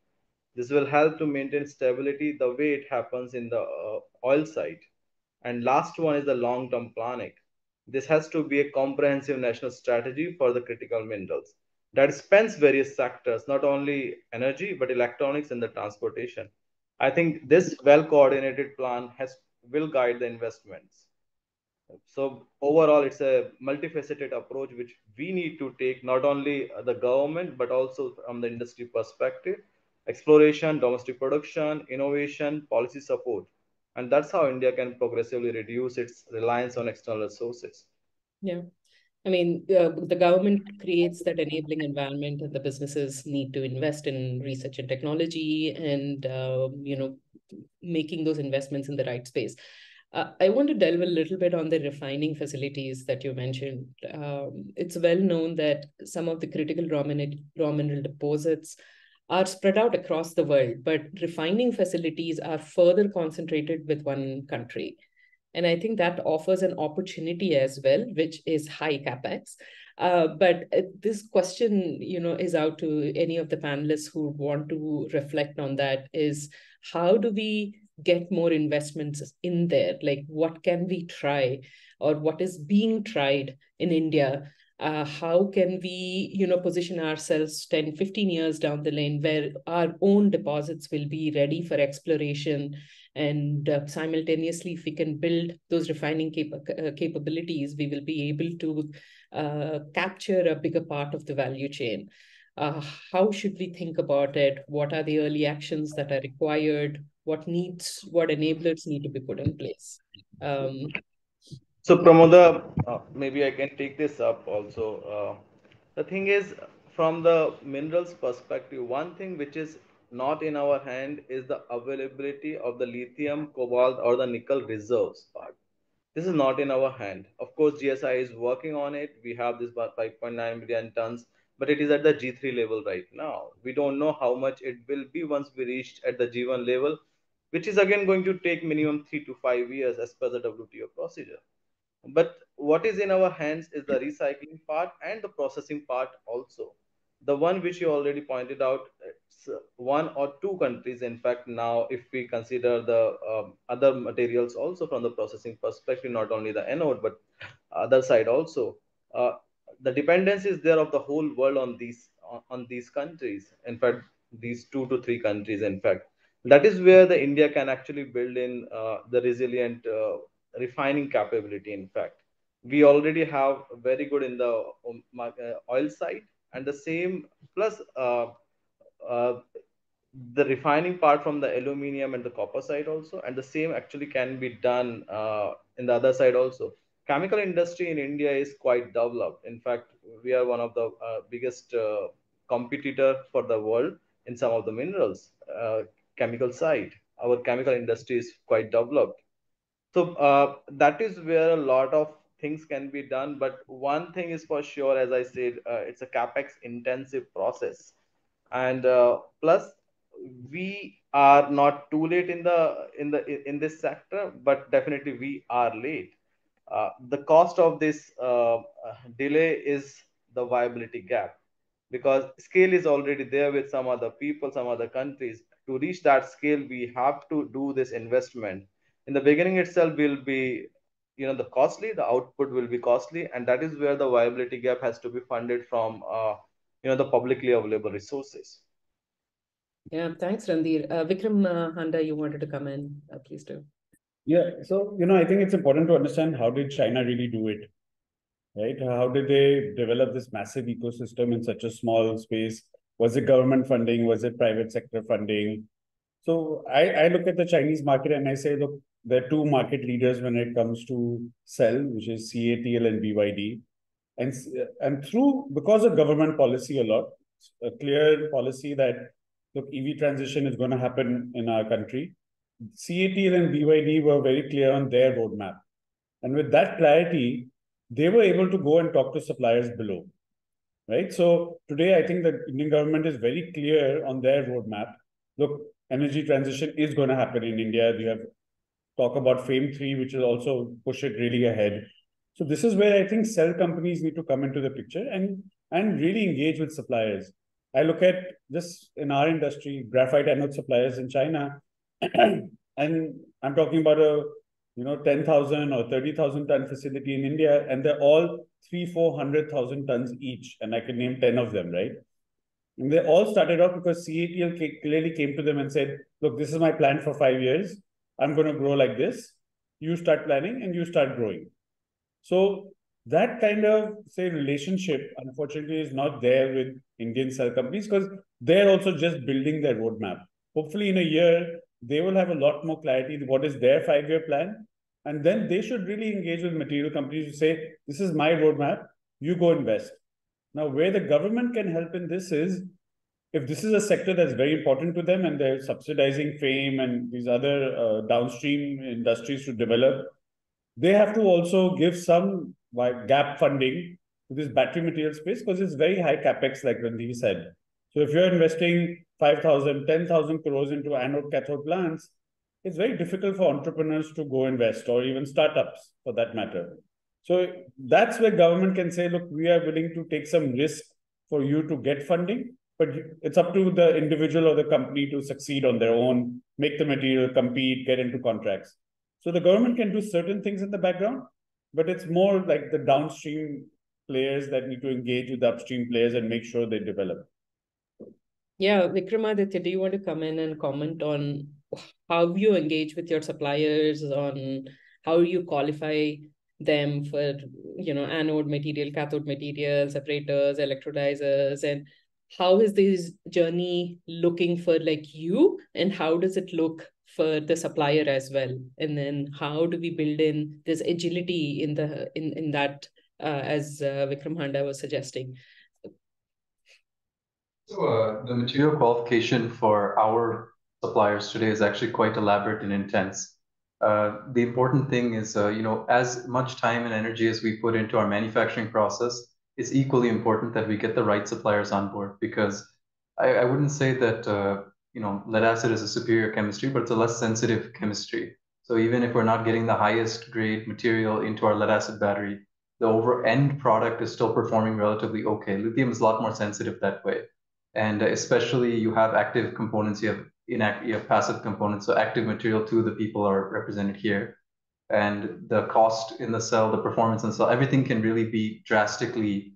This will help to maintain stability the way it happens in the oil side. And last one is the long-term planning. This has to be a comprehensive national strategy for the critical minerals that spans various sectors, not only energy, but electronics and the transportation. I think this well-coordinated plan will guide the investments. So overall, it's a multifaceted approach which we need to take, not only the government but also from the industry perspective: exploration, domestic production, innovation, policy support, and that's how India can progressively reduce its reliance on external sources. Yeah. I mean, the government creates that enabling environment, and the businesses need to invest in research and technology, and making those investments in the right space. I want to delve a little bit on the refining facilities that you mentioned. It's well known that some of the critical raw mineral deposits are spread out across the world, but refining facilities are further concentrated with one country. And I think that offers an opportunity as well, which is high capex. But this question, is out to any of the panelists who want to reflect on that: is how do we get more investments in there? Like, what can we try, or what is being tried in India? How can we, position ourselves 10, 15 years down the lane where our own deposits will be ready for exploration, and simultaneously, if we can build those refining capabilities, we will be able to capture a bigger part of the value chain. How should we think about it? What are the early actions that are required? What enablers need to be put in place? So, Pramoda, maybe I can take this up also. The thing is, from the minerals perspective, one thing which is not in our hand is the availability of the lithium, cobalt, or the nickel reserves part. This is not in our hand. Of course, GSI is working on it. We have this about 5.9 million tons, but it is at the G3 level right now. We don't know how much it will be once we reach at the G1 level, which is again going to take minimum 3 to 5 years as per the WTO procedure. But what is in our hands is the recycling part and the processing part also. The one which you already pointed out, it's one or two countries, in fact, now, if we consider the other materials also from the processing perspective, not only the anode, but other side also. Uh, the dependence is there of the whole world on these countries. In fact, these 2 to 3 countries, in fact, that is where the India can actually build in the resilient refining capability. In fact, we already have very good in the oil side, and the same plus uh, the refining part from the aluminium and the copper side also, and the same actually can be done in the other side also. Chemical industry in India is quite developed. In fact, we are one of the biggest competitor for the world in some of the minerals chemical side. Our chemical industry is quite developed. So that is where a lot of things can be done. But one thing is for sure, as I said, it's a capex intensive process, and plus we are not too late in this sector, but definitely we are late. The cost of this delay is the viability gap, because scale is already there with some other people, some other countries. To reach that scale, we have to do this investment. In the beginning itself will be, the costly, the output will be costly, and that is where the viability gap has to be funded from, the publicly available resources. Yeah, thanks, Randheer. Vikram, Handa, you wanted to come in, please do. Yeah, so I think it's important to understand how did China really do it, right? How did they develop this massive ecosystem in such a small space? Was it government funding? Was it private sector funding? So I look at the Chinese market and I say, look, there are two market leaders when it comes to cell, which is CATL and BYD. And because of government policy a lot, a clear policy that, look, EV transition is going to happen in our country. CATL and BYD were very clear on their roadmap. And with that clarity, they were able to go and talk to suppliers below, right? So today, I think the Indian government is very clear on their roadmap. Look, energy transition is going to happen in India. We have talk about FAME 3, which will also push it really ahead. So this is where I think cell companies need to come into the picture and really engage with suppliers. I look at just in our industry, graphite anode suppliers in China, and I'm talking about a 10,000 or 30,000 ton facility in India, and they're all 300,000-400,000 tons each, and I can name 10 of them, right? And they all started off because CATL clearly came to them and said, look, this is my plan for 5 years. I'm going to grow like this. You start planning and you start growing. So that kind of, say, relationship, unfortunately, is not there with Indian cell companies because they're also just building their roadmap. Hopefully, in a year, they will have a lot more clarity. What is their 5-year plan? And then they should really engage with material companies to say, this is my roadmap. You go invest. Now, where the government can help in this is, if this is a sector that's very important to them and they're subsidizing FAME and these other downstream industries to develop, they have to also give some gap funding to this battery material space because it's very high capex, like Randheer said. So if you're investing 5,000, 10,000 crores into anode cathode plants, it's very difficult for entrepreneurs to go invest, or even startups for that matter. So that's where government can say, look, we are willing to take some risk for you to get funding, but it's up to the individual or the company to succeed on their own, make the material, compete, get into contracts. So the government can do certain things in the background, but it's more like the downstream players that need to engage with the upstream players and make sure they develop. Yeah, Vikramadithya, do you want to come in and comment on how you engage with your suppliers, on how you qualify them for, anode material, cathode material, separators, electrolyzers, and how is this journey looking for like you, and how does it look for the supplier as well? And then how do we build in this agility in that, as Vikram Handa was suggesting? So the material qualification for our suppliers today is actually quite elaborate and intense. The important thing is, as much time and energy as we put into our manufacturing process, it's equally important that we get the right suppliers on board, because I wouldn't say that, lead acid is a superior chemistry, but it's a less sensitive chemistry. So even if we're not getting the highest grade material into our lead acid battery, the end product is still performing relatively okay. Lithium is a lot more sensitive that way. And especially you have active components, you have passive components. So active material, two of the people are represented here. And the cost in the cell, the performance in the cell, everything can really be drastically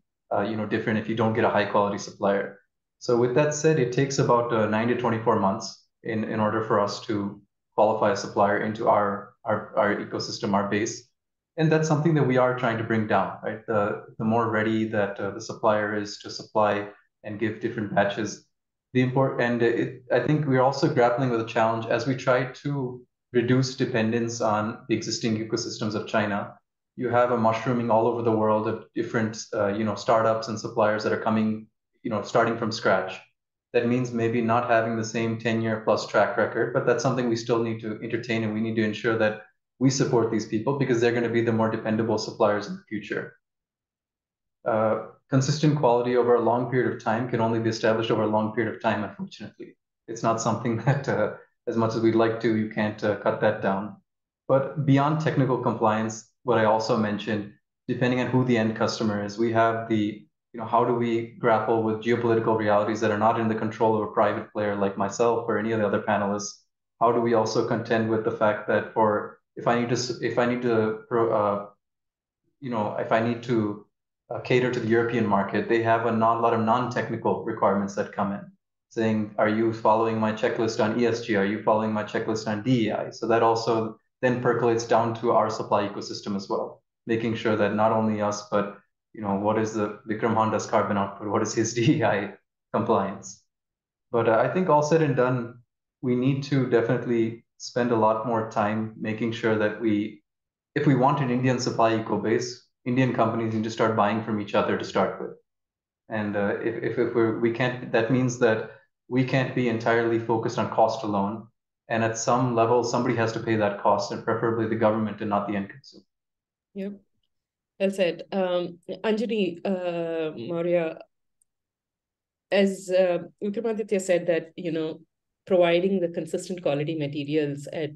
different if you don't get a high quality supplier. So with that said, it takes about 9 to 24 months in order for us to qualify a supplier into our ecosystem, our base. And that's something that we are trying to bring down, right? The more ready that the supplier is to supply and give different batches. I think we're also grappling with a challenge as we try to reduce dependence on the existing ecosystems of China. You have a mushrooming all over the world of different, startups and suppliers that are coming, starting from scratch. That means maybe not having the same 10-year plus track record, but that's something we still need to entertain, and we need to ensure that we support these people because they're going to be the more dependable suppliers in the future. Consistent quality over a long period of time can only be established over a long period of time, unfortunately. It's not something that, as much as we'd like to, you can't cut that down. But beyond technical compliance, what I also mentioned, depending on who the end customer is, we have the how do we grapple with geopolitical realities that are not in the control of a private player like myself or any of the other panelists? How do we also contend with the fact that if I need to cater to the European market, they have a lot of non-technical requirements that come in, saying, are you following my checklist on ESG? Are you following my checklist on DEI? So that also then percolates down to our supply ecosystem as well, making sure that not only us, but what is the Vikram Honda's carbon output? What is his DEI compliance? But I think all said and done, we need to definitely spend a lot more time making sure that if we want an Indian supply eco base, Indian companies need to start buying from each other to start with. And if we can't, that means that we can't be entirely focused on cost alone. And at some level, somebody has to pay that cost, and preferably the government and not the end consumer. Yep. Well said. Anjani, Mourya, as Vikramadithya said that, providing the consistent quality materials at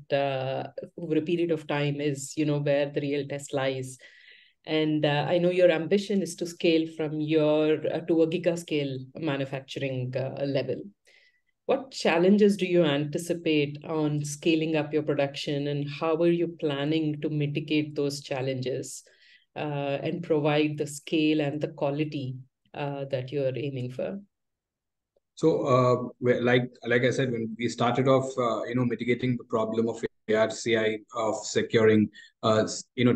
over a period of time is, where the real test lies. And I know your ambition is to scale from to a giga scale manufacturing level. What challenges do you anticipate on scaling up your production, and how are you planning to mitigate those challenges and provide the scale and the quality that you're aiming for? So, like I said, when we started off, mitigating the problem of ARCI of securing,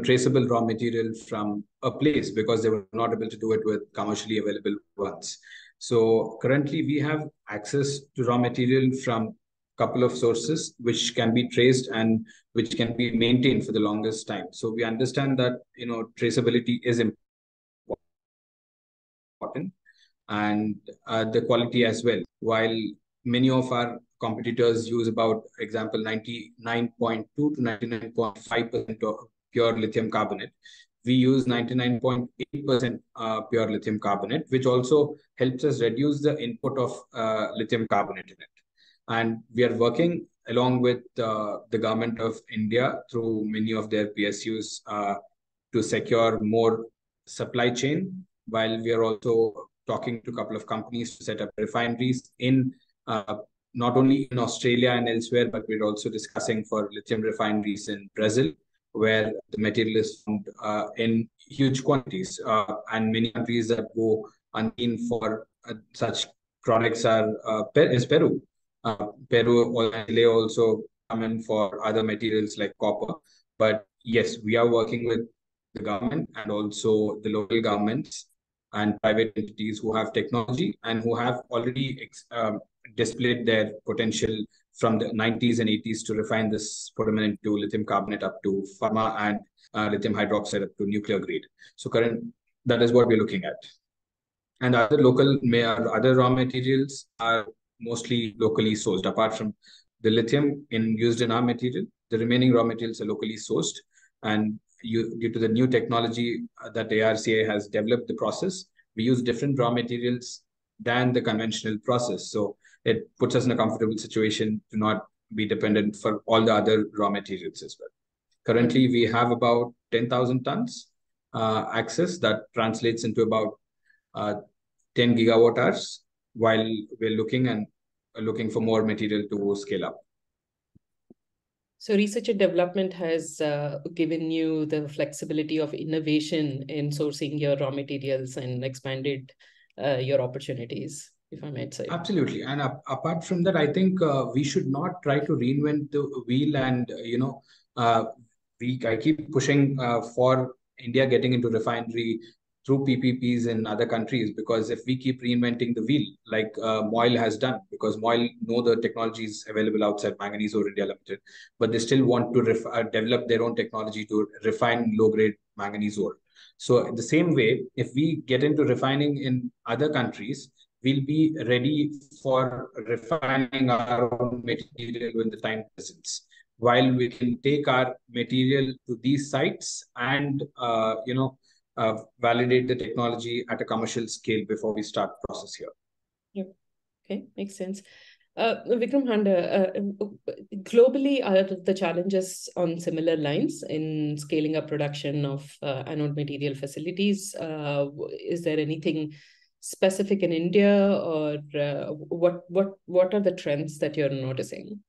traceable raw material from a place because they were not able to do it with commercially available ones. So currently we have access to raw material from a couple of sources which can be traced and which can be maintained for the longest time. So we understand that, traceability is important, and the quality as well. While many of our competitors use about, example, 99.2 to 99.5% of pure lithium carbonate, we use 99.8% pure lithium carbonate, which also helps us reduce the input of lithium carbonate in it. And we are working along with the government of India through many of their PSUs to secure more supply chain, while we are also talking to a couple of companies to set up refineries in not only in Australia and elsewhere, but we're also discussing for lithium refineries in Brazil, where the material is found in huge quantities. And many countries that go unseen for such products is Peru. Peru and Chile also come in for other materials like copper. But yes, we are working with the government and also the local governments and private entities who have technology and who have already displayed their potential from the 90s and 80s to refine this spodumene into lithium carbonate up to pharma and lithium hydroxide up to nuclear grade. So that is what we're looking at. And other other raw materials are mostly locally sourced. Apart from the lithium used in our material, the remaining raw materials are locally sourced. And due to the new technology that ARCA has developed the process, we use different raw materials than the conventional process. So it puts us in a comfortable situation to not be dependent for all the other raw materials as well. Currently, we have about 10,000 tons access. That translates into about 10 gigawatt hours, while we're looking for more material to scale up. So research and development has given you the flexibility of innovation in sourcing your raw materials and expanded your opportunities, if I might say. Absolutely. And apart from that, I think we should not try to reinvent the wheel. And, I keep pushing for India getting into refinery through PPPs in other countries, because if we keep reinventing the wheel, like Moil has done, because Moil know the technologies available outside Manganese Ore India Limited, but they still want to develop their own technology to refine low-grade manganese ore. So the same way, if we get into refining in other countries, we'll be ready for refining our own material when the time presents, while we can take our material to these sites and, validate the technology at a commercial scale before we start process here. Yep. Okay, makes sense. Vikram, Handa, globally, are the challenges on similar lines in scaling up production of anode material facilities? Is there anything specific in India, or what are the trends that you're noticing?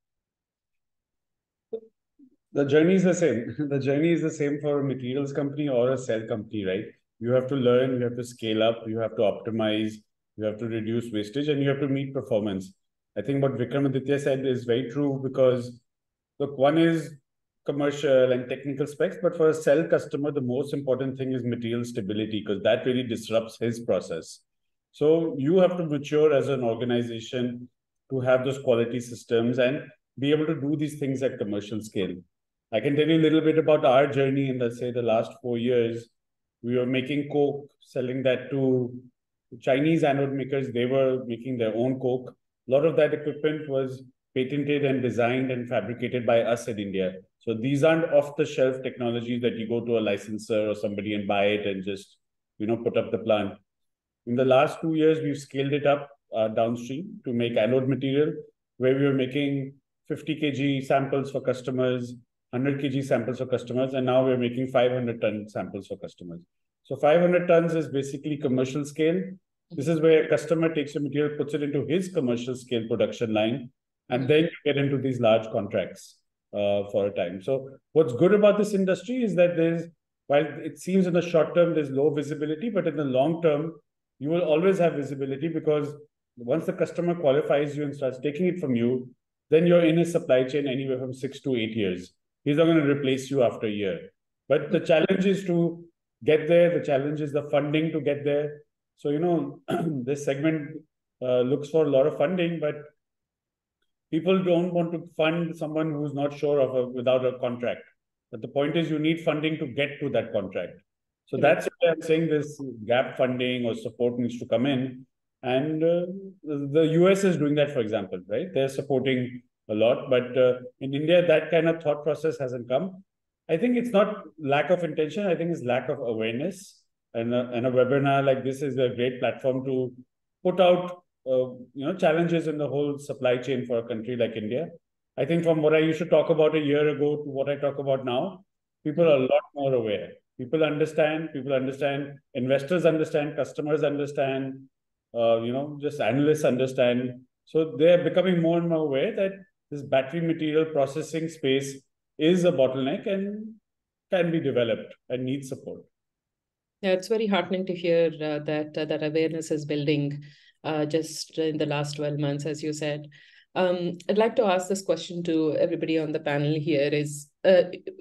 The journey is the same. The journey is the same for a materials company or a cell company, right? You have to learn, you have to scale up, you have to optimize, you have to reduce wastage, and you have to meet performance. I think what Vikramadithya said is very true, because look, one is commercial and technical specs, but for a cell customer, the most important thing is material stability, because that really disrupts his process. So you have to mature as an organization to have those quality systems and be able to do these things at commercial scale. I can tell you a little bit about our journey in, let's say, the last 4 years. We were making coke, selling that to Chinese anode makers. They were making their own coke. A lot of that equipment was patented and designed and fabricated by us in India. So these aren't off-the-shelf technologies that you go to a licensor or somebody and buy it and just, put up the plant. In the last 2 years, we've scaled it up downstream to make anode material, where we were making 50 kg samples for customers, 100 kg samples for customers, and now we're making 500-ton samples for customers. So 500 tons is basically commercial scale. This is where a customer takes the material, puts it into his commercial scale production line, and then you get into these large contracts for a time. So what's good about this industry is that while it seems in the short term there's low visibility, but in the long term, you will always have visibility, because once the customer qualifies you and starts taking it from you, then you're in his supply chain anywhere from 6 to 8 years. He's not going to replace you after a year. But the challenge is to get there. The challenge is the funding to get there. So, this segment looks for a lot of funding, but people don't want to fund someone who's not sure of without a contract. But the point is, you need funding to get to that contract. So that's why I'm saying this gap funding or support needs to come in. And the US is doing that, for example, right? They're supporting a lot, but in India, that kind of thought process hasn't come. I think it's not lack of intention. I think it's lack of awareness. And a webinar like this is a great platform to put out, challenges in the whole supply chain for a country like India. I think from what I used to talk about a year ago to what I talk about now, people are a lot more aware. People understand, investors understand, customers understand, just analysts understand. So they're becoming more and more aware that this battery material processing space is a bottleneck and can be developed and needs support. Yeah, it's very heartening to hear that awareness is building just in the last 12 months, as you said. I'd like to ask this question to everybody on the panel here is,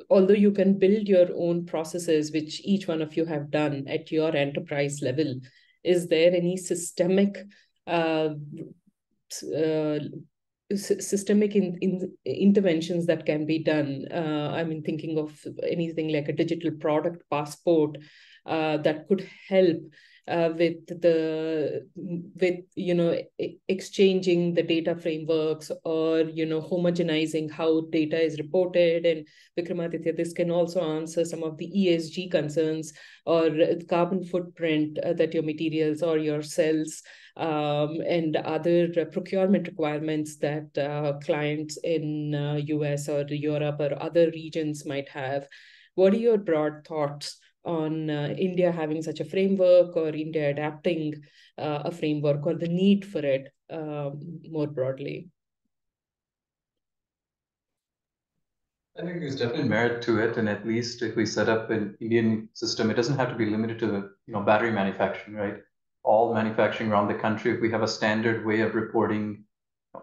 although you can build your own processes, which each one of you have done at your enterprise level, is there any systemic interventions that can be done? I mean, thinking of anything like a digital product passport that could help exchanging the data frameworks, or homogenizing how data is reported. And Vikramadithya, this can also answer some of the ESG concerns or carbon footprint that your materials or your cells and other procurement requirements that clients in US or Europe or other regions might have. What are your broad thoughts on India having such a framework, or India adapting a framework, or the need for it more broadly? I think there's definitely merit to it, and at least if we set up an Indian system, it doesn't have to be limited to battery manufacturing, right? All manufacturing around the country, if we have a standard way of reporting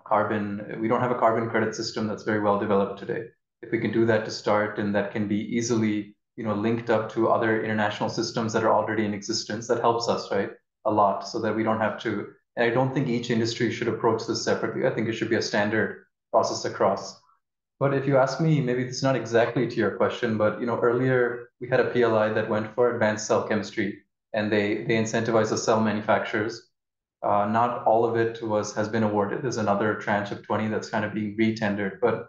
carbon, we don't have a carbon credit system that's very well developed today. If we can do that to start, and that can be easily linked up to other international systems that are already in existence, that helps us, right, a lot, so that we don't have to. And I don't think each industry should approach this separately. I think it should be a standard process across. But if you ask me, maybe it's not exactly to your question, but earlier we had a PLI that went for advanced cell chemistry, and they incentivized the cell manufacturers. Not all of it has been awarded. There's another tranche of 20 that's kind of being re-tendered, but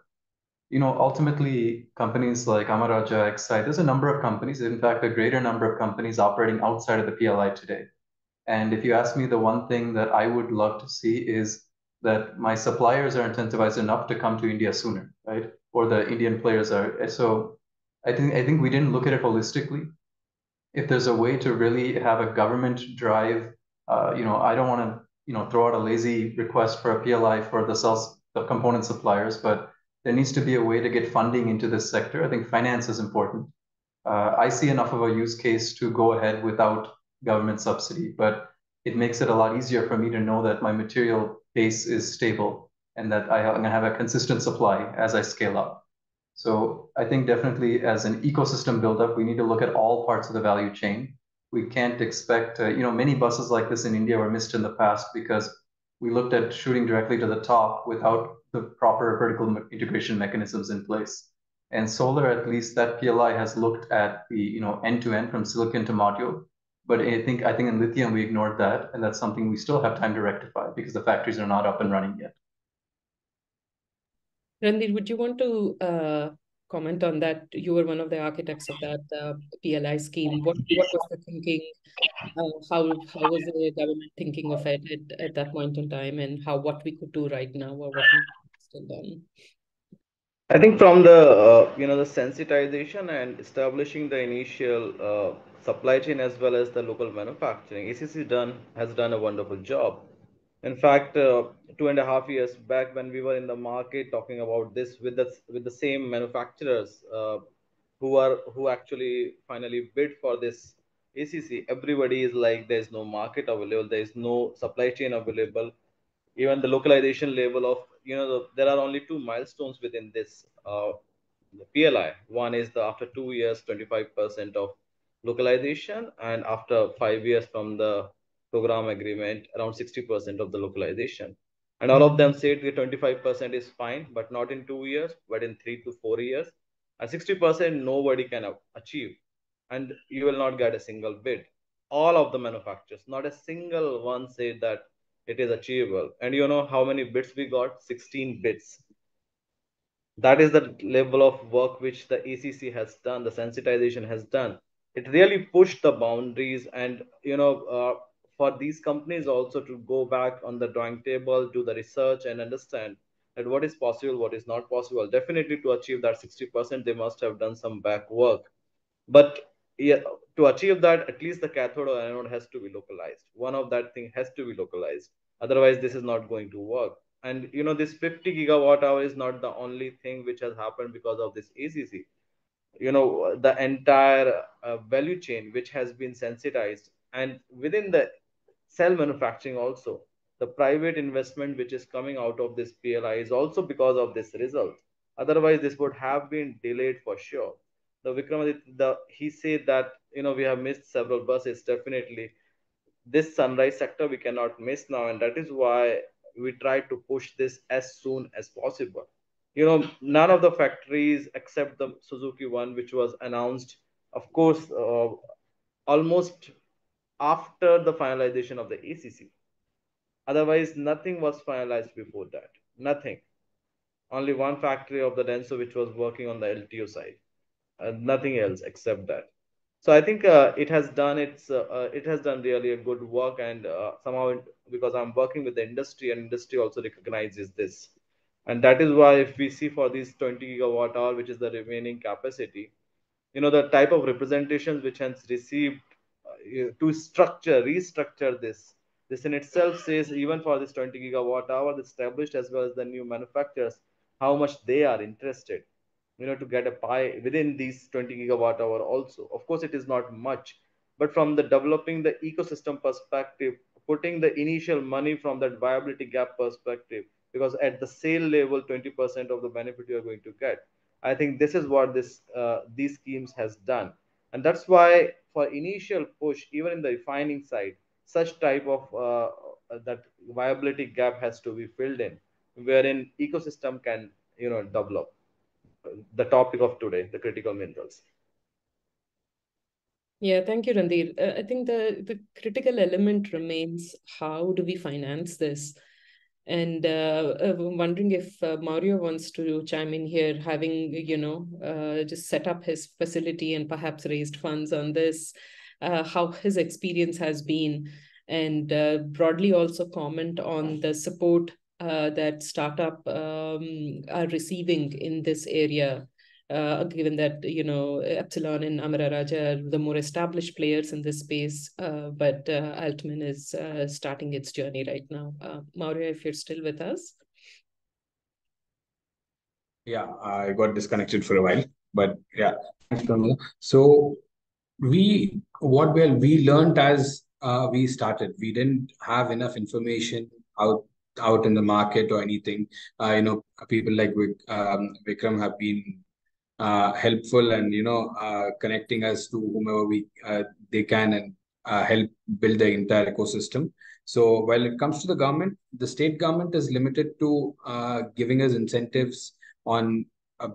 ultimately, companies like Amaraja, Excite, there's a number of companies, in fact, a greater number of companies operating outside of the PLI today. And if you ask me, the one thing that I would love to see is that my suppliers are incentivized enough to come to India sooner, right? Or the Indian players are. So I think we didn't look at it holistically. If there's a way to really have a government drive, I don't want to, throw out a lazy request for a PLI for the component suppliers, but there needs to be a way to get funding into this sector. I think finance is important. I see enough of a use case to go ahead without government subsidy, but it makes it a lot easier for me to know that my material base is stable and that I'm going to have a consistent supply as I scale up. So I think definitely as an ecosystem buildup, we need to look at all parts of the value chain. We can't expect, many buses like this in India were missed in the past because we looked at shooting directly to the top without the proper vertical integration mechanisms in place. And solar, at least that PLI has looked at the end to end from silicon to module. But I think in lithium we ignored that, and that's something we still have time to rectify because the factories are not up and running yet. Randheer, would you want to comment on that? You were one of the architects of that PLI scheme. What was the thinking? How was the government thinking of it at that point in time, and what we could do right now or what we still done? I think from the the sensitization and establishing the initial supply chain as well as the local manufacturing, ACC has done a wonderful job. In fact, 2.5 years back, when we were in the market talking about this with the same manufacturers who actually finally bid for this ACC, everybody is like, there's no market available, there is no supply chain available. Even the localization level of there are only two milestones within this PLI. One is the after 2 years 25% of localization, and after 5 years from the program agreement around 60% of the localization. And all of them said the 25% is fine, but not in 2 years, but in 3 to 4 years. And 60% nobody can achieve, and you will not get a single bid. All of the manufacturers, not a single one said that it is achievable. And you know how many bids we got? 16 bids. That is the level of work which the ACC has done, the sensitization has done. It really pushed the boundaries, and for these companies also to go back on the drawing table, do the research, and understand that what is possible, what is not possible. Definitely, to achieve that 60%, they must have done some back work. But yeah, to achieve that, at least the cathode or anode has to be localized. One of that thing has to be localized. Otherwise, this is not going to work. And this 50 gigawatt hour is not the only thing which has happened because of this ACC. The entire value chain which has been sensitized, and within the cell manufacturing also, the private investment which is coming out of this PLI is also because of this result. Otherwise, this would have been delayed for sure. The Vikramadithya, he said that we have missed several buses. Definitely, this sunrise sector we cannot miss now, and that is why we try to push this as soon as possible. None of the factories except the Suzuki one, which was announced, of course, almost after the finalization of the ACC. Otherwise, nothing was finalized before that. Nothing. Only one factory of the Denso which was working on the LTO side. Nothing else except that. So I think it has done really a good work, and somehow because I'm working with the industry, and industry also recognizes this, and that is why if we see for these 20 gigawatt hour, which is the remaining capacity, the type of representations which has received to restructure this in itself says, even for this 20 gigawatt hour, the established as well as the new manufacturers, how much they are interested to get a pie within these 20 gigawatt hour also. Of course, it is not much, but from the developing the ecosystem perspective, putting the initial money from that viability gap perspective, because at the sale level 20% of the benefit you are going to get. I think this is what these schemes has done, and that's why for initial push, even in the refining side, such type of that viability gap has to be filled in, wherein ecosystem can develop. The topic of today, the critical minerals. Yeah, thank you, Randheer. I think the critical element remains, how do we finance this? And I'm wondering if Mourya wants to chime in here, having just set up his facility and perhaps raised funds on this, how his experience has been, and broadly also comment on the support that startup are receiving in this area, given that, Epsilon and Amara Raja are the more established players in this space, but Altman is starting its journey right now. Mourya, if you're still with us. Yeah, I got disconnected for a while, but yeah, thanks, Pramoda. So we learned as we started. We didn't have enough information out in the market or anything. People like Vikram have been helpful and connecting us to whomever they can and help build the entire ecosystem. So while it comes to the government, the state government is limited to giving us incentives on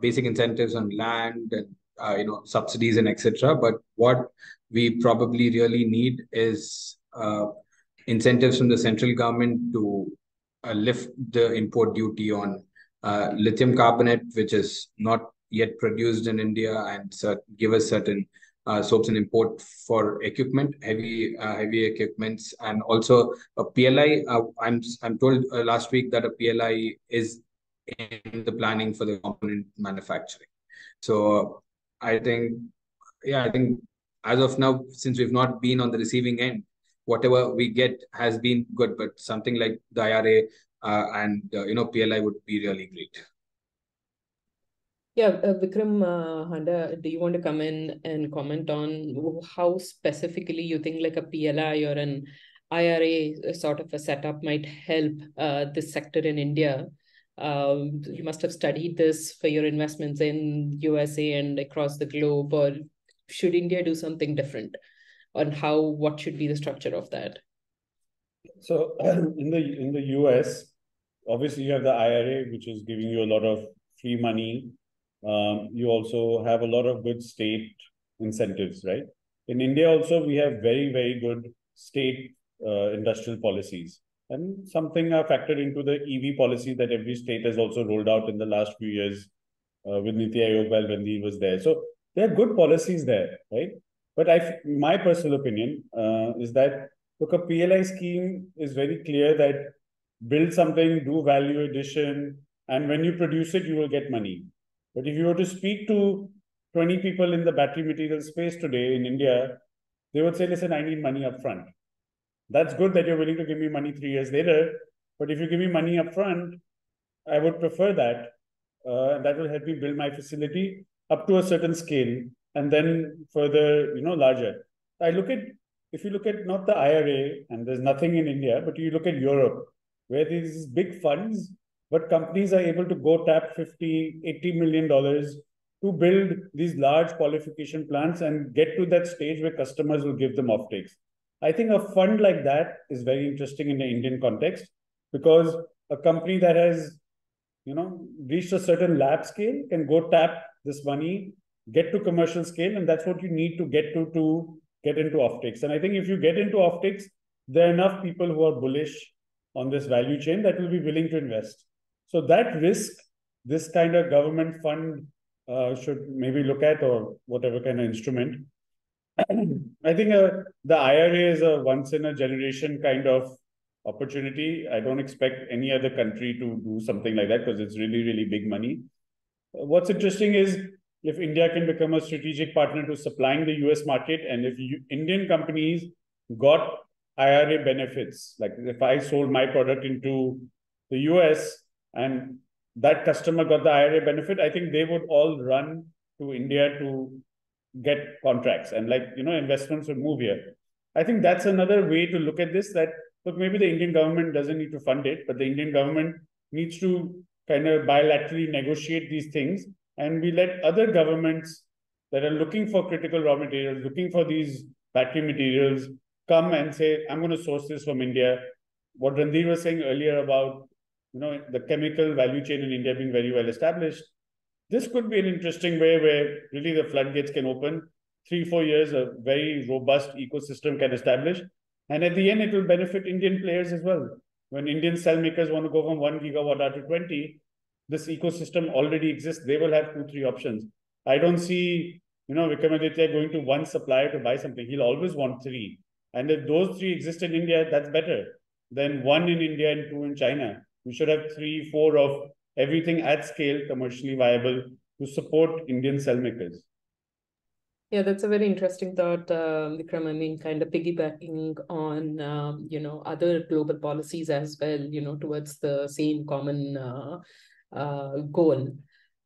basic incentives on land and subsidies and etc. But what we probably really need is incentives from the central government to lift the import duty on lithium carbonate, which is not yet produced in India, and give us certain soaps and import for equipment, heavy equipments, and also a PLI. I'm told last week that a PLI is in the planning for the component manufacturing. So I think as of now, since we've not been on the receiving end, whatever we get has been good, but something like the IRA and PLI would be really great. Yeah, Vikram, Handa, do you want to come in and comment on how specifically you think like a PLI or an IRA sort of a setup might help this sector in India? You must have studied this for your investments in USA and across the globe, or should India do something different on what should be the structure of that? So in the US, obviously you have the IRA, which is giving you a lot of free money. You also have a lot of good state incentives, right? In India also, we have very, very good state industrial policies. And something are factored into the EV policy that every state has also rolled out in the last few years with Niti Aayog while Randheer was there. So there are good policies there, right? But my personal opinion is that, look, a PLI scheme is very clear that build something, do value addition, and when you produce it, you will get money. But if you were to speak to 20 people in the battery material space today in India, they would say, listen, I need money up front. That's good that you're willing to give me money 3 years later. But if you give me money up front, I would prefer that. That will help me build my facility up to a certain scale and then further, larger. If you look at not the IRA, and there's nothing in India, but you look at Europe, where there's these big funds, but companies are able to go tap $50–80 million to build these large qualification plants and get to that stage where customers will give them offtakes. I think a fund like that is very interesting in the Indian context, because a company that has, reached a certain lab scale can go tap this money, get to commercial scale, and that's what you need to get get into offtakes. And I think if you get into offtakes, there are enough people who are bullish on this value chain that will be willing to invest. So that risk, this kind of government fund should maybe look at, or whatever kind of instrument. I think the IRA is a once-in-a-generation kind of opportunity. I don't expect any other country to do something like that because it's really, really big money. What's interesting is if India can become a strategic partner to supplying the US market, and if Indian companies got IRA benefits, like if I sold my product into the US and that customer got the IRA benefit, I think they would all run to India to get contracts, and investments would move here. I think that's another way to look at this, that look, maybe the Indian government doesn't need to fund it, but the Indian government needs to kind of bilaterally negotiate these things, and we let other governments that are looking for critical raw materials, looking for these battery materials, come and say, I'm going to source this from India. What Randheer was saying earlier about the chemical value chain in India being very well established, this could be an interesting way where really the floodgates can open. 3–4 years, a very robust ecosystem can establish. And at the end, it will benefit Indian players as well. When Indian cell makers want to go from 1 gigawatt to 20, this ecosystem already exists. They will have 2–3 options. I don't see, Vikramadithya going to one supplier to buy something. He'll always want 3. And if those 3 exist in India, that's better than 1 in India and 2 in China. We should have 3, 4 of everything at scale, commercially viable, to support Indian cell makers. Yeah, that's a very interesting thought, Vikram. I mean, kind of piggybacking on, other global policies as well, towards the same common goal.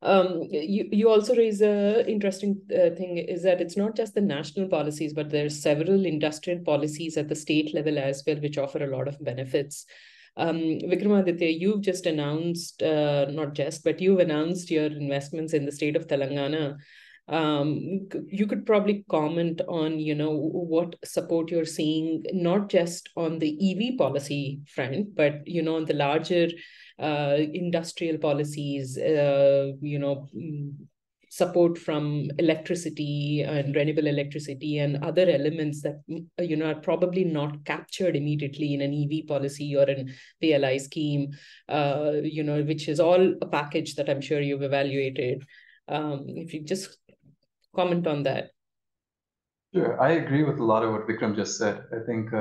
You also raise a interesting thing is that it's not just the national policies, but there's several industrial policies at the state level as well, which offer a lot of benefits. Vikramadithya, you've just announced, not just, but you've announced your investments in the state of Telangana. You could probably comment on, what support you're seeing, not just on the EV policy front, but, on the larger industrial policies, support from electricity and renewable electricity and other elements that, are probably not captured immediately in an EV policy or an PLI scheme, which is all a package that I'm sure you've evaluated. If you just comment on that. Sure, I agree with a lot of what Vikram just said. I think,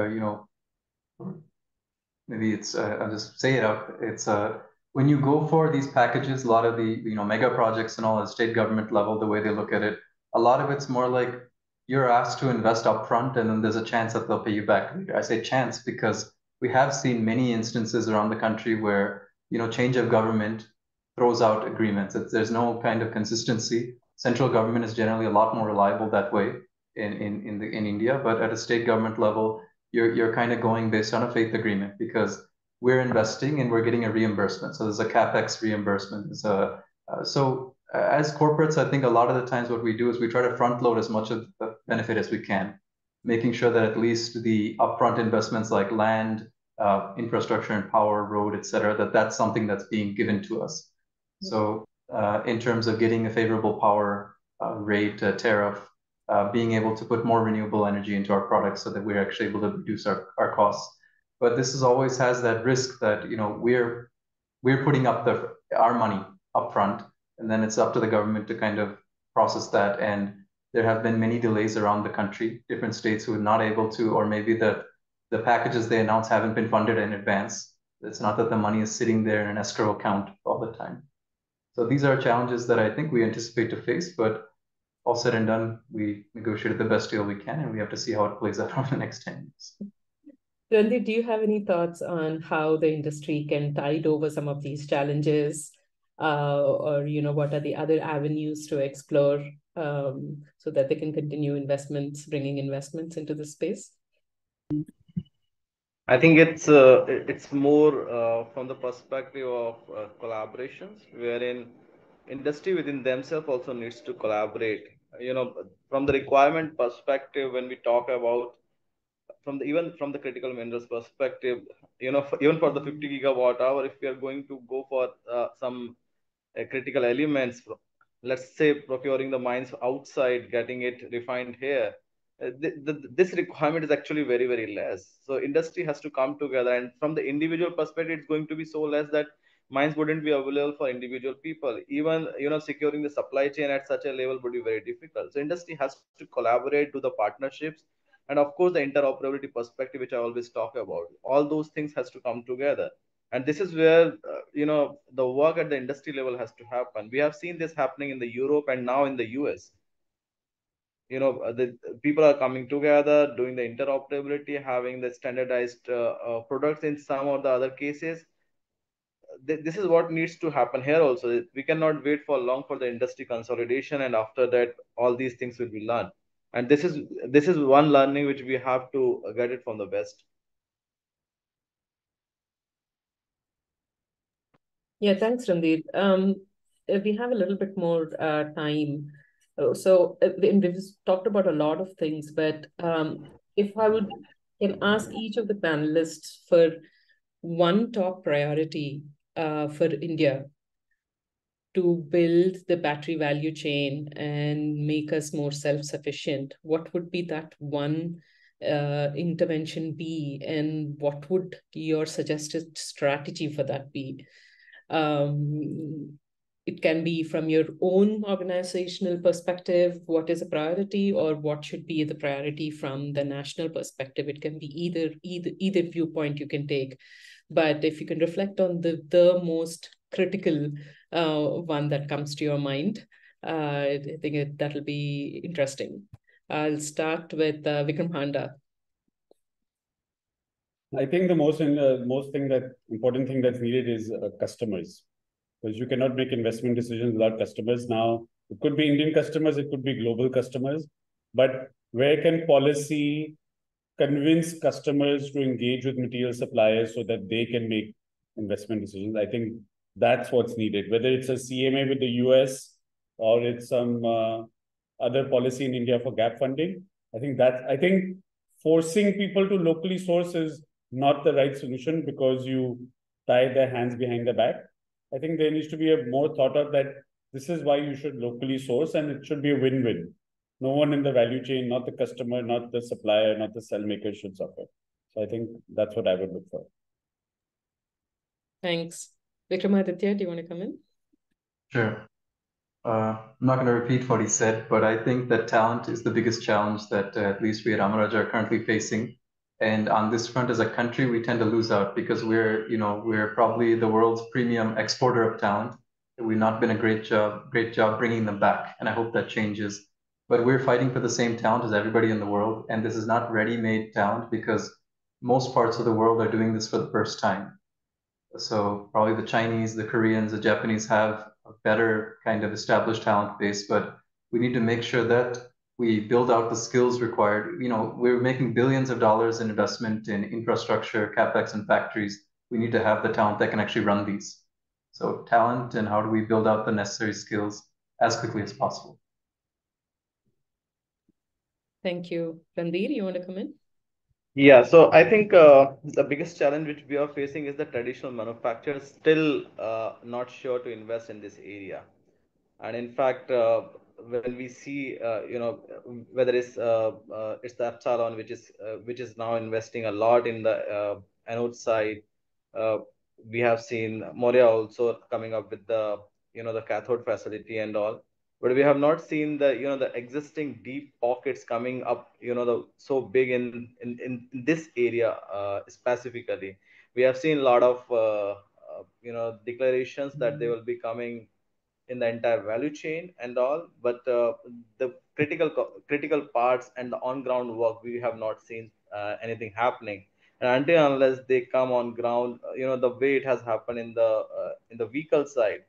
maybe it's, I'll just say it out. It's when you go for these packages, a lot of the, mega projects and all at state government level, the way they look at it, a lot of it's more like you're asked to invest upfront and then there's a chance that they'll pay you back later. I say chance because we have seen many instances around the country where, change of government throws out agreements. There's no kind of consistency. Central government is generally a lot more reliable that way in India, but at a state government level, you're kind of going based on a faith agreement because we're investing and we're getting a reimbursement. So there's a capex reimbursement. So as corporates, I think a lot of the times what we do is we try to front load as much of the benefit as we can, making sure that at least the upfront investments like land, infrastructure and power, road, etc., that's something that's being given to us. So in terms of getting a favorable power rate tariff, being able to put more renewable energy into our products so that we're actually able to reduce our costs. But this is always has that risk that we're putting up our money up front, and then it's up to the government to kind of process that. And there have been many delays around the country, different states who are not able to, or maybe the packages they announce haven't been funded in advance. It's not that the money is sitting there in an escrow account all the time. So these are challenges that I think we anticipate to face, but all said and done, we negotiated the best deal we can, and we have to see how it plays out over the next 10 years. Randheer, do you have any thoughts on how the industry can tide over some of these challenges, or what are the other avenues to explore so that they can continue bringing investments into the space? I think it's more from the perspective of collaborations, wherein industry within themselves also needs to collaborate. From the requirement perspective, when we talk about even from the critical minerals perspective, even for the 50 gigawatt hour, if we are going to go for some critical elements, let's say procuring the mines outside, getting it refined here, this requirement is actually very, very less. So industry has to come together, and from the individual perspective, it's going to be so less that mines wouldn't be available for individual people. Even securing the supply chain at such a level would be very difficult. So industry has to collaborate, do the partnerships, and of course the interoperability perspective, which I always talk about. All those things has to come together, and this is where the work at the industry level has to happen. We have seen this happening in the Europe and now in the US. The people are coming together, doing the interoperability, having the standardized products in some or the other cases. This is what needs to happen here also. We cannot wait for long for the industry consolidation, and after that, all these things will be learned. And this is one learning which we have to get it from the West. Yeah, thanks, Randheer. We have a little bit more time. So we've talked about a lot of things, but if I can ask each of the panelists for one top priority for India to build the battery value chain and make us more self-sufficient, what would be that one intervention be, and what would your suggested strategy for that be? It can be from your own organizational perspective, what is a priority, or what should be the priority from the national perspective. It can be either viewpoint you can take. But if you can reflect on the most critical one that comes to your mind, I think that'll be interesting. I'll start with Vikram Handa. I think the most important thing that's needed is customers, because you cannot make investment decisions without customers. Now, it could be Indian customers, it could be global customers, but where can policy convince customers to engage with material suppliers so that they can make investment decisions? I think that's what's needed, whether it's a CMA with the US or it's some other policy in India for gap funding. I think forcing people to locally source is not the right solution, because you tie their hands behind their back. I think there needs to be a more thought out that this is why you should locally source, and it should be a win-win. No one in the value chain, not the customer, not the supplier, not the cell maker, should suffer. So I think that's what I would look for. Thanks. Vikramadithya, do you want to come in? Sure. I'm not going to repeat what he said, but I think that talent is the biggest challenge that at least we at Amara Raja are currently facing. And on this front, as a country, we tend to lose out because we're probably the world's premium exporter of talent. We've not been a great job bringing them back, and I hope that changes. But we're fighting for the same talent as everybody in the world, and this is not ready-made talent because most parts of the world are doing this for the first time. So probably the Chinese, the Koreans, the Japanese have a better kind of established talent base, but we need to make sure that we build out the skills required. We're making billions of dollars in investment in infrastructure, capex, and factories. We need to have the talent that can actually run these. So talent, and how do we build out the necessary skills as quickly as possible? Thank you. Randheer, you want to come in? Yeah, so I think the biggest challenge which we are facing is the traditional manufacturers still not sure to invest in this area. And in fact, when we see, whether it's the Epsilon, which is now investing a lot in the anode side, we have seen Mourya also coming up with the cathode facility and all, but we have not seen the existing deep pockets coming up, so big in this area specifically. We have seen a lot of declarations that they will be coming in the entire value chain and all, but the critical parts and the on ground work, we have not seen anything happening. And until unless they come on ground, the way it has happened in the vehicle side,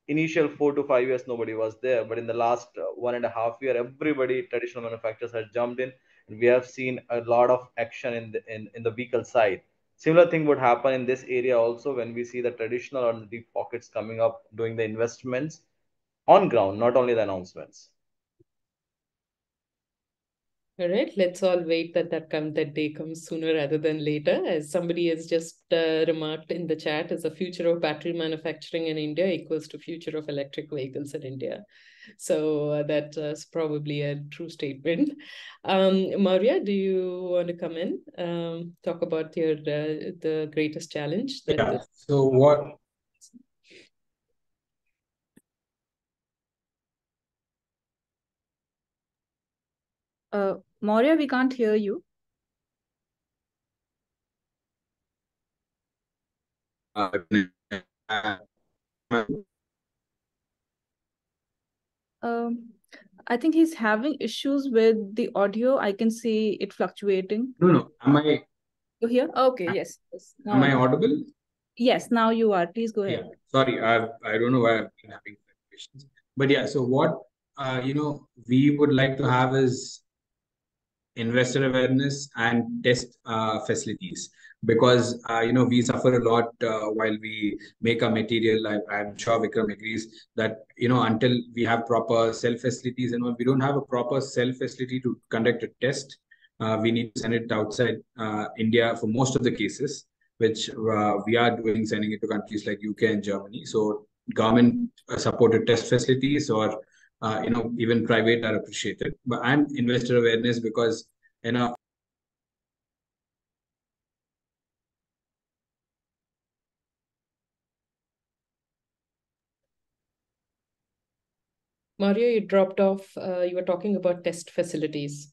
initial 4 to 5 years nobody was there, but in the last 1.5 year, everybody, traditional manufacturers, has jumped in, and we have seen a lot of action in the vehicle side. Similar thing would happen in this area also, when we see the traditional or the deep pockets coming up doing the investments on ground, not only the announcements. All right, let's all wait that day comes sooner rather than later. As somebody has just remarked in the chat, as the future of battery manufacturing in India equals to future of electric vehicles in India. So that is probably a true statement. Mourya, do you want to come in, talk about your the greatest challenge? So what? Mourya, we can't hear you. I think he's having issues with the audio. I can see it fluctuating. No. Am I? You hear? Okay, yes. Now Am I audible? Yes, now you are. Please go ahead. Yeah. Sorry, I don't know why I've been having questions. But yeah, so what we would like to have is investor awareness and test facilities, because we suffer a lot while we make a material. I'm sure Vikram agrees that until we have proper cell facilities and all, we don't have a proper cell facility to conduct a test. We need to send it outside India for most of the cases, which we are doing, sending it to countries like UK and Germany. So government supported test facilities, or even private, are appreciated. And investor awareness, because Mourya, you dropped off. You were talking about test facilities.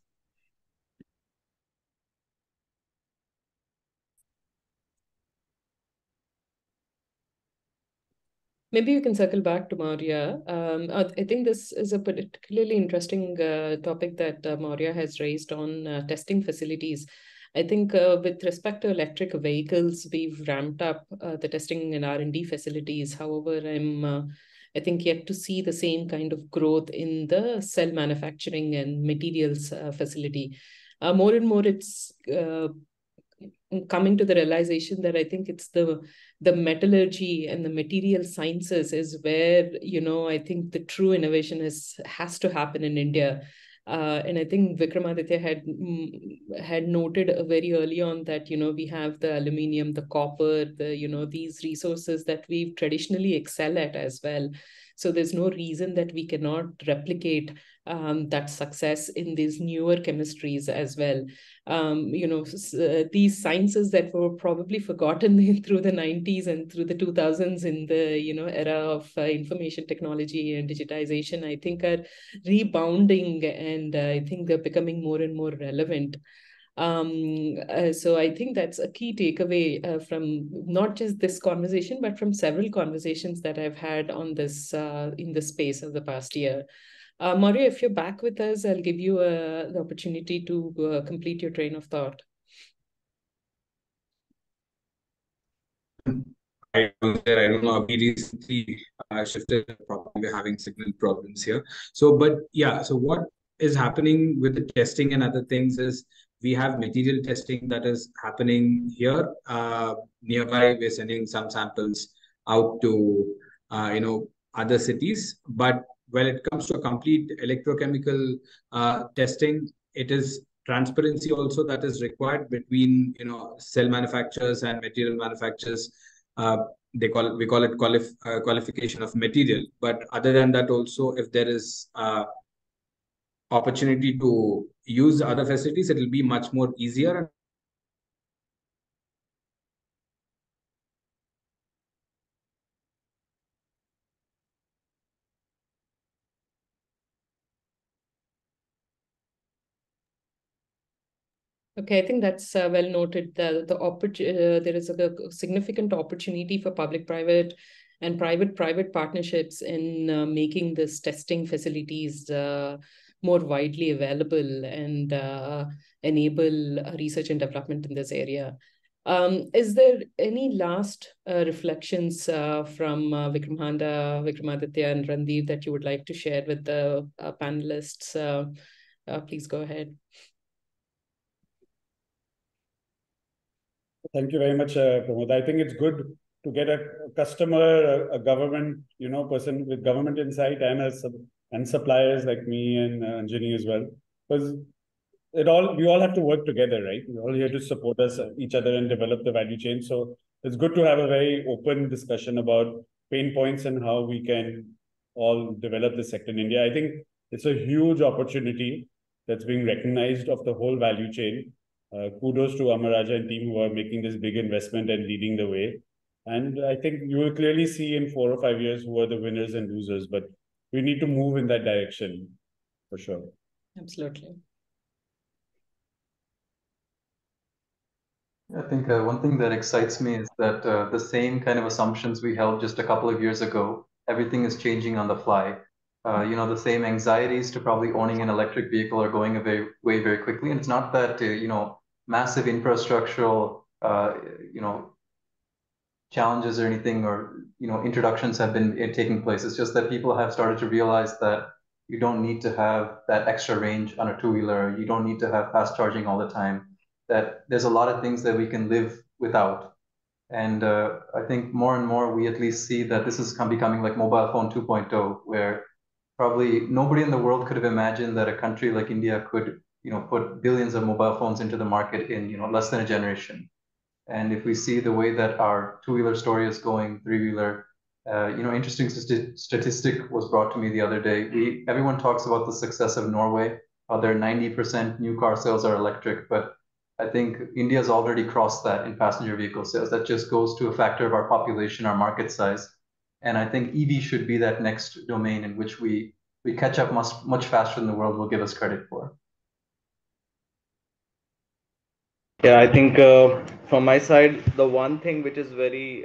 Maybe you can circle back to Mourya. I think this is a particularly interesting topic that Mourya has raised on testing facilities. I think with respect to electric vehicles, we've ramped up the testing and R&D facilities. However, I think yet to see the same kind of growth in the cell manufacturing and materials facility. More and more, it's coming to the realization that I think it's the metallurgy and the material sciences is where, I think the true innovation has to happen in India. And I think Vikramadithya had noted very early on that, we have the aluminium, the copper, these resources that we've traditionally excel at as well. So there's no reason that we cannot replicate that success in these newer chemistries as well. These sciences that were probably forgotten through the 90s and through the 2000s in the era of information technology and digitization, I think are rebounding, and I think they're becoming more and more relevant. So I think that's a key takeaway from not just this conversation, but from several conversations that I've had on this in the space of the past year. Mourya, if you're back with us, I'll give you the opportunity to complete your train of thought. I don't know. We recently shifted. We're having signal problems here. So what is happening with the testing and other things is we have material testing that is happening here. Nearby, we're sending some samples out to other cities, but when it comes to a complete electrochemical testing, it is transparency also that is required between cell manufacturers and material manufacturers. We call it qualification of material. But other than that, also if there is opportunity to use other facilities, it will be much more easier. Okay, I think that's well noted. There is a significant opportunity for public-private and private-private partnerships in making this testing facilities more widely available and enable research and development in this area. Is there any last reflections from Vikram, Handa, Vikramadithya, and Randheer that you would like to share with the panelists? Please go ahead. Thank you very much, Pramoda. I think it's good to get a customer, a government, person with government insight and suppliers like me and Anjani as well, because we all have to work together, right? We're all here to support each other and develop the value chain. So it's good to have a very open discussion about pain points and how we can all develop the sector in India. I think it's a huge opportunity that's being recognized of the whole value chain. Kudos to Amar Raja and team who are making this big investment and leading the way. And I think you will clearly see in 4 or 5 years who are the winners and losers, but we need to move in that direction for sure. Absolutely. I think one thing that excites me is that the same kind of assumptions we held just a couple of years ago, everything is changing on the fly. The same anxieties to probably owning an electric vehicle are going away very quickly. And it's not that, massive infrastructural, challenges or anything, or, introductions have been taking place. It's just that people have started to realize that you don't need to have that extra range on a two-wheeler. You don't need to have fast charging all the time. That there's a lot of things that we can live without. And I think more and more we at least see that this is becoming like mobile phone 2.0, where probably nobody in the world could have imagined that a country like India could, put billions of mobile phones into the market in, less than a generation. And if we see the way that our two-wheeler story is going, three-wheeler, interesting statistic was brought to me the other day. Everyone talks about the success of Norway, how their 90% new car sales are electric, but I think India's already crossed that in passenger vehicle sales. That just goes to a factor of our population, our market size. And I think EV should be that next domain in which we catch up much faster than the world will give us credit for. Yeah, I think from my side, the one thing which is very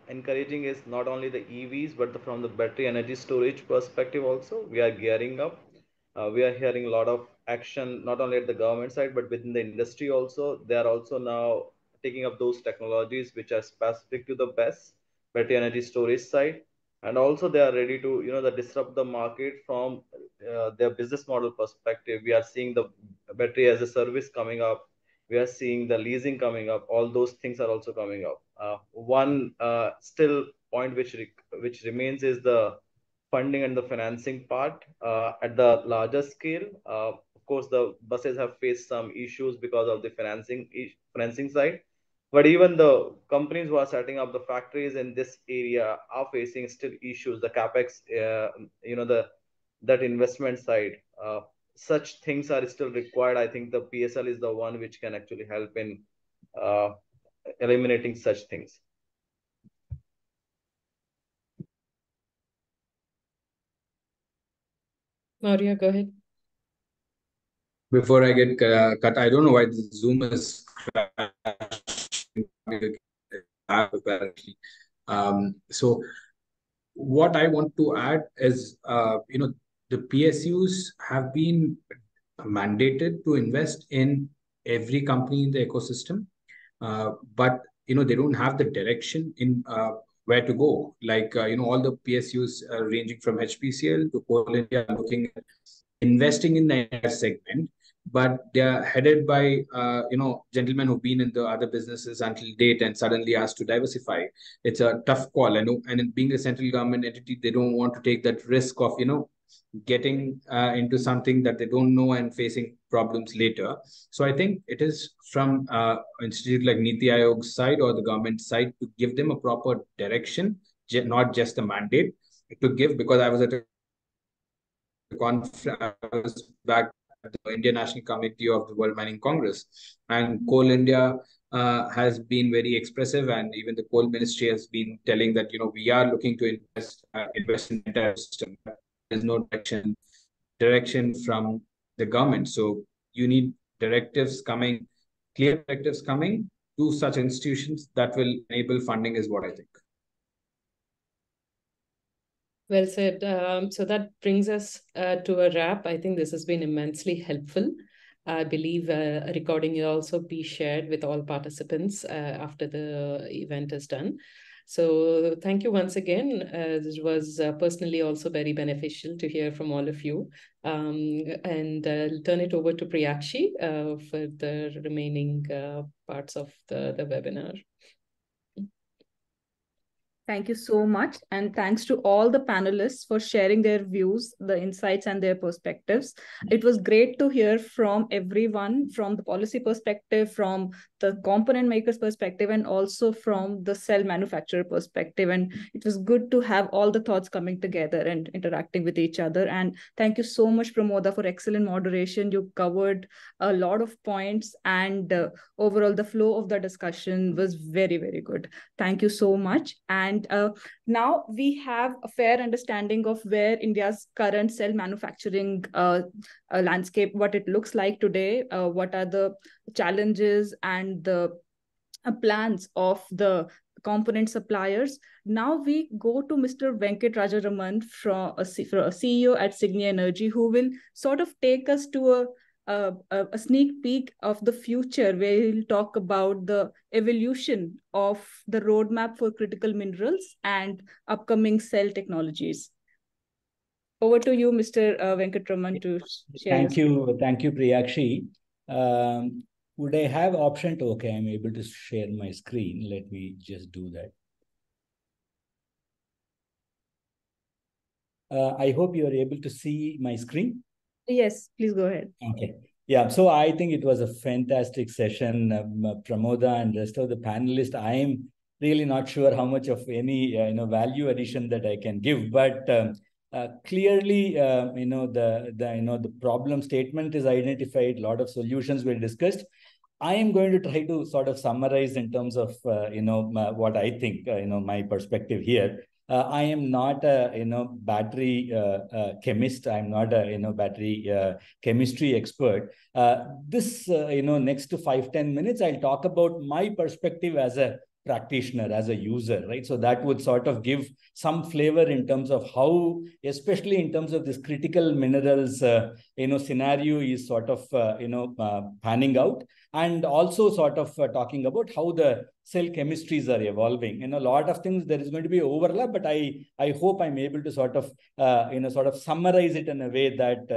encouraging is not only the EVs, but from the battery energy storage perspective also, we are gearing up. We are hearing a lot of action, not only at the government side, but within the industry also. They are also now taking up those technologies which are specific to the BESS, battery energy storage side. And also they are ready to, disrupt the market from their business model perspective. We are seeing the battery as a service coming up. We are seeing the leasing coming up. All those things are also coming up. One still point which remains is the funding and the financing part at the larger scale. Of course, the buses have faced some issues because of the financing side. But even the companies who are setting up the factories in this area are facing still issues. The capex, that investment side. Such things are still required. I think the PSL is the one which can actually help in uh, eliminating such things. Mourya, go ahead. Before I get cut, I don't know why the Zoom is crashing apparently. So what I want to add is, the PSUs have been mandated to invest in every company in the ecosystem, but they don't have the direction in where to go. Like all the PSUs ranging from HPCL to Coal India looking at investing in the entire segment, but they are headed by gentlemen who've been in the other businesses until date and suddenly asked to diversify. It's a tough call. I know, and in being a central government entity, they don't want to take that risk of getting into something that they don't know and facing problems later. So I think it is from institute like Niti Aayog's side or the government side to give them a proper direction, not just a mandate to give. Because I was at a conference, I was back at the Indian National Committee of the World Mining Congress, and Coal India has been very expressive, and even the coal ministry has been telling that we are looking to invest in the entire system. There's no direction from the government, so you need directives coming, clear directives coming to such institutions that will enable funding, is what I think. Well said. So that brings us to a wrap. I think this has been immensely helpful. I believe a recording will also be shared with all participants after the event is done. So thank you once again. This was personally also very beneficial to hear from all of you. And I'll turn it over to Preetesh for the remaining parts of the webinar. Thank you so much. And thanks to all the panelists for sharing their views, the insights, and their perspectives. It was great to hear from everyone, from the policy perspective, from the component maker's perspective, and also from the cell manufacturer perspective. And it was good to have all the thoughts coming together and interacting with each other. And thank you so much, Pramoda, for excellent moderation. You covered a lot of points, and overall, the flow of the discussion was very, very good. Thank you so much. And now we have a fair understanding of where India's current cell manufacturing landscape, what it looks like today, what are the challenges and the plans of the component suppliers. Now we go to Mr. Venkat Rajaraman, from a CEO at Cygni Energy, who will sort of take us to a sneak peek of the future, where he'll talk about the evolution of the roadmap for critical minerals and upcoming cell technologies. Over to you, Mr. Venkat Rajaraman, to share. Thank you, Preetesh. Would I have option to, okay, I'm able to share my screen. Let me just do that. I hope you are able to see my screen. Yes, please go ahead. Okay. Yeah, so I think it was a fantastic session. Pramoda and rest of the panelists, I am really not sure how much of any value addition that I can give, but clearly, the problem statement is identified. A lot of solutions were discussed. I am going to try to sort of summarize in terms of what I think, my perspective here. I am not a battery chemist. I'm not a battery chemistry expert. This next 5-10 minutes, I'll talk about my perspective as a practitioner, as a user, right? So that would sort of give some flavor in terms of how, especially in terms of this critical minerals, scenario is sort of panning out, and also sort of talking about how the cell chemistries are evolving. In a lot of things there is going to be overlap, but I hope I'm able to sort of summarize it in a way that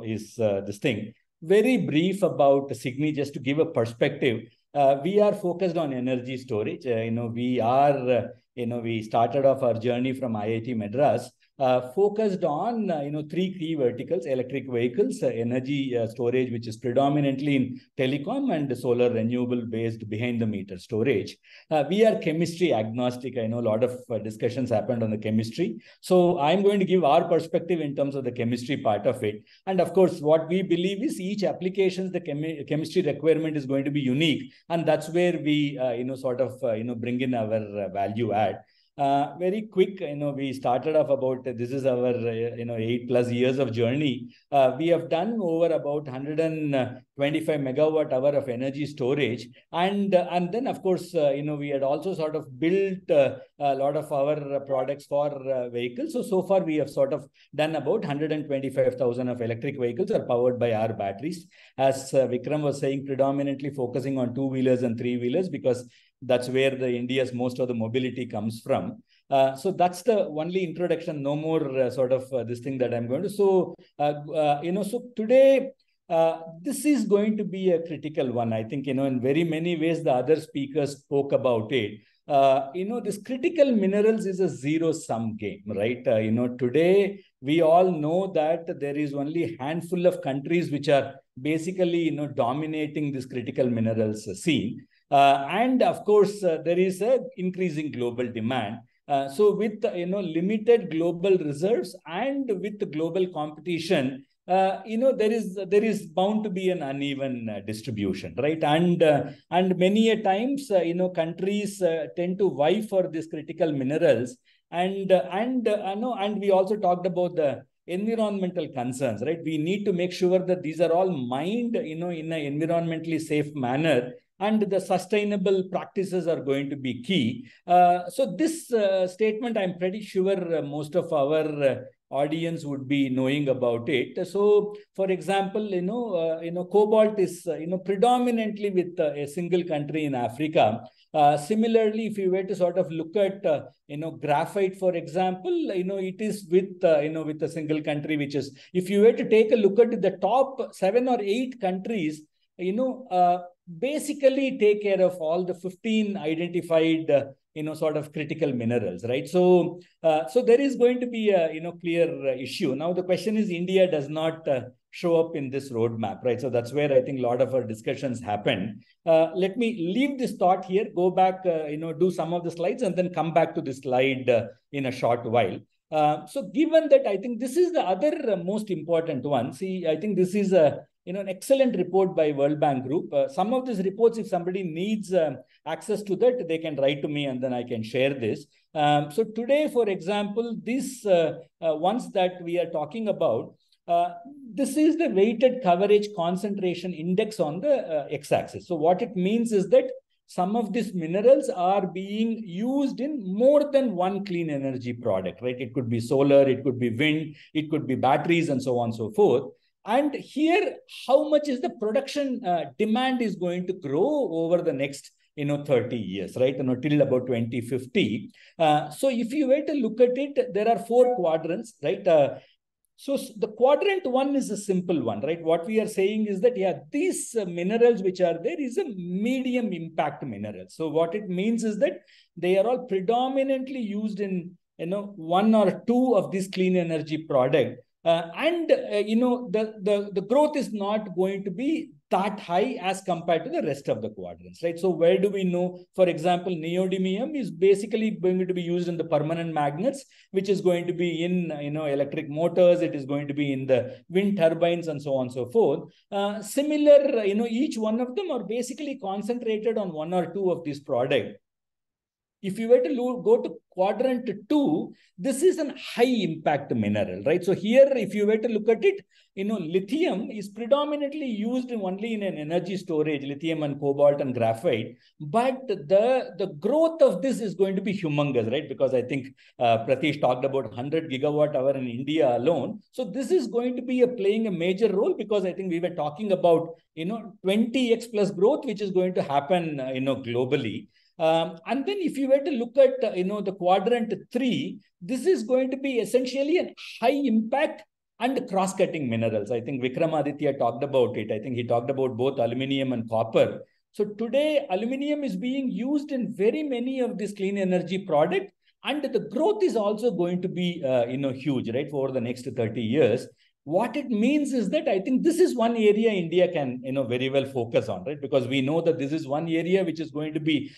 is this thing. Very brief about Cygni, just to give a perspective. We are focused on energy storage. We started off our journey from IIT Madras, focused on 3 key verticals: electric vehicles, energy storage, which is predominantly in telecom, and solar renewable based behind the meter storage. We are chemistry agnostic. I know a lot of discussions happened on the chemistry, so I'm going to give our perspective in terms of the chemistry part of it. And of course, what we believe is each application, the chemistry requirement is going to be unique, and that's where we bring in our value add. Very quick, we started off about, this is our 8+ years of journey. We have done over about 125 megawatt hour of energy storage, and then of course we had also sort of built a lot of our products for vehicles. So far we have sort of done about 125,000 of electric vehicles are powered by our batteries. As Vikram was saying, predominantly focusing on 2-wheelers and 3-wheelers, because that's where India's most of the mobility comes from. So that's the only introduction. No more this thing that I'm going to. So so today this is going to be a critical one. I think in very many ways the other speakers spoke about it. This critical minerals is a zero-sum game, right? Today we all know that there is only a handful of countries which are basically dominating this critical minerals scene. And of course, there is an increasing global demand. So with limited global reserves and with the global competition, there is bound to be an uneven distribution, right? And many a times, countries tend to vie for these critical minerals, and we also talked about the environmental concerns, right? We need to make sure that these are all mined, in an environmentally safe manner, and the sustainable practices are going to be key. So this statement, I'm pretty sure most of our audience would be knowing about it. So, for example, cobalt is predominantly with a single country in Africa. Similarly, if you were to sort of look at graphite, for example, it is with with a single country, which is, if you were to take a look at the top 7 or 8 countries, basically take care of all the 15 identified critical minerals, right? So there is going to be a clear issue. Now the question is, India does not show up in this roadmap, right? So that's where I think a lot of our discussions happen. Let me leave this thought here, go back, do some of the slides, and then come back to this slide in a short while. So given that, I think this is the other most important one. See, I think this is an excellent report by World Bank Group. Some of these reports, if somebody needs access to that, they can write to me and then I can share this. So today, for example, these ones that we are talking about, this is the weighted coverage concentration index on the x-axis. So what it means is that some of these minerals are being used in more than one clean energy product, right? It could be solar, it could be wind, it could be batteries, and so on and so forth. And here, how much is the production demand is going to grow over the next 30 years, right? Till about 2050. So if you were to look at it, there are 4 quadrants, right? So the quadrant 1 is a simple one, right? What we are saying is that, yeah, these minerals which are there is a medium impact mineral. So what it means is that they are all predominantly used in, 1 or 2 of these clean energy product. The growth is not going to be that high as compared to the rest of the quadrants, right? So where do we know? For example, neodymium is basically going to be used in the permanent magnets, which is going to be in electric motors. It is going to be in the wind turbines and so on and so forth. Each one of them are basically concentrated on 1 or 2 of these products. If you were to go to quadrant 2, this is a high impact mineral, right? So here, if you were to look at it, lithium is predominantly used only in an energy storage, lithium and cobalt and graphite. But the growth of this is going to be humongous, right? Because I think Preetesh talked about 100 gigawatt hour in India alone. So this is going to be playing a major role, because I think we were talking about 20x plus growth, which is going to happen globally. And then if you were to look at the quadrant 3, this is going to be essentially a high impact and cross-cutting minerals. I think Vikramadithya talked about it. I think he talked about both aluminium and copper. So today, aluminium is being used in very many of these clean energy products, and the growth is also going to be huge, right, for the next 30 years. What it means is that I think this is one area India can, very well focus on, right? Because we know that this is one area which is going to be,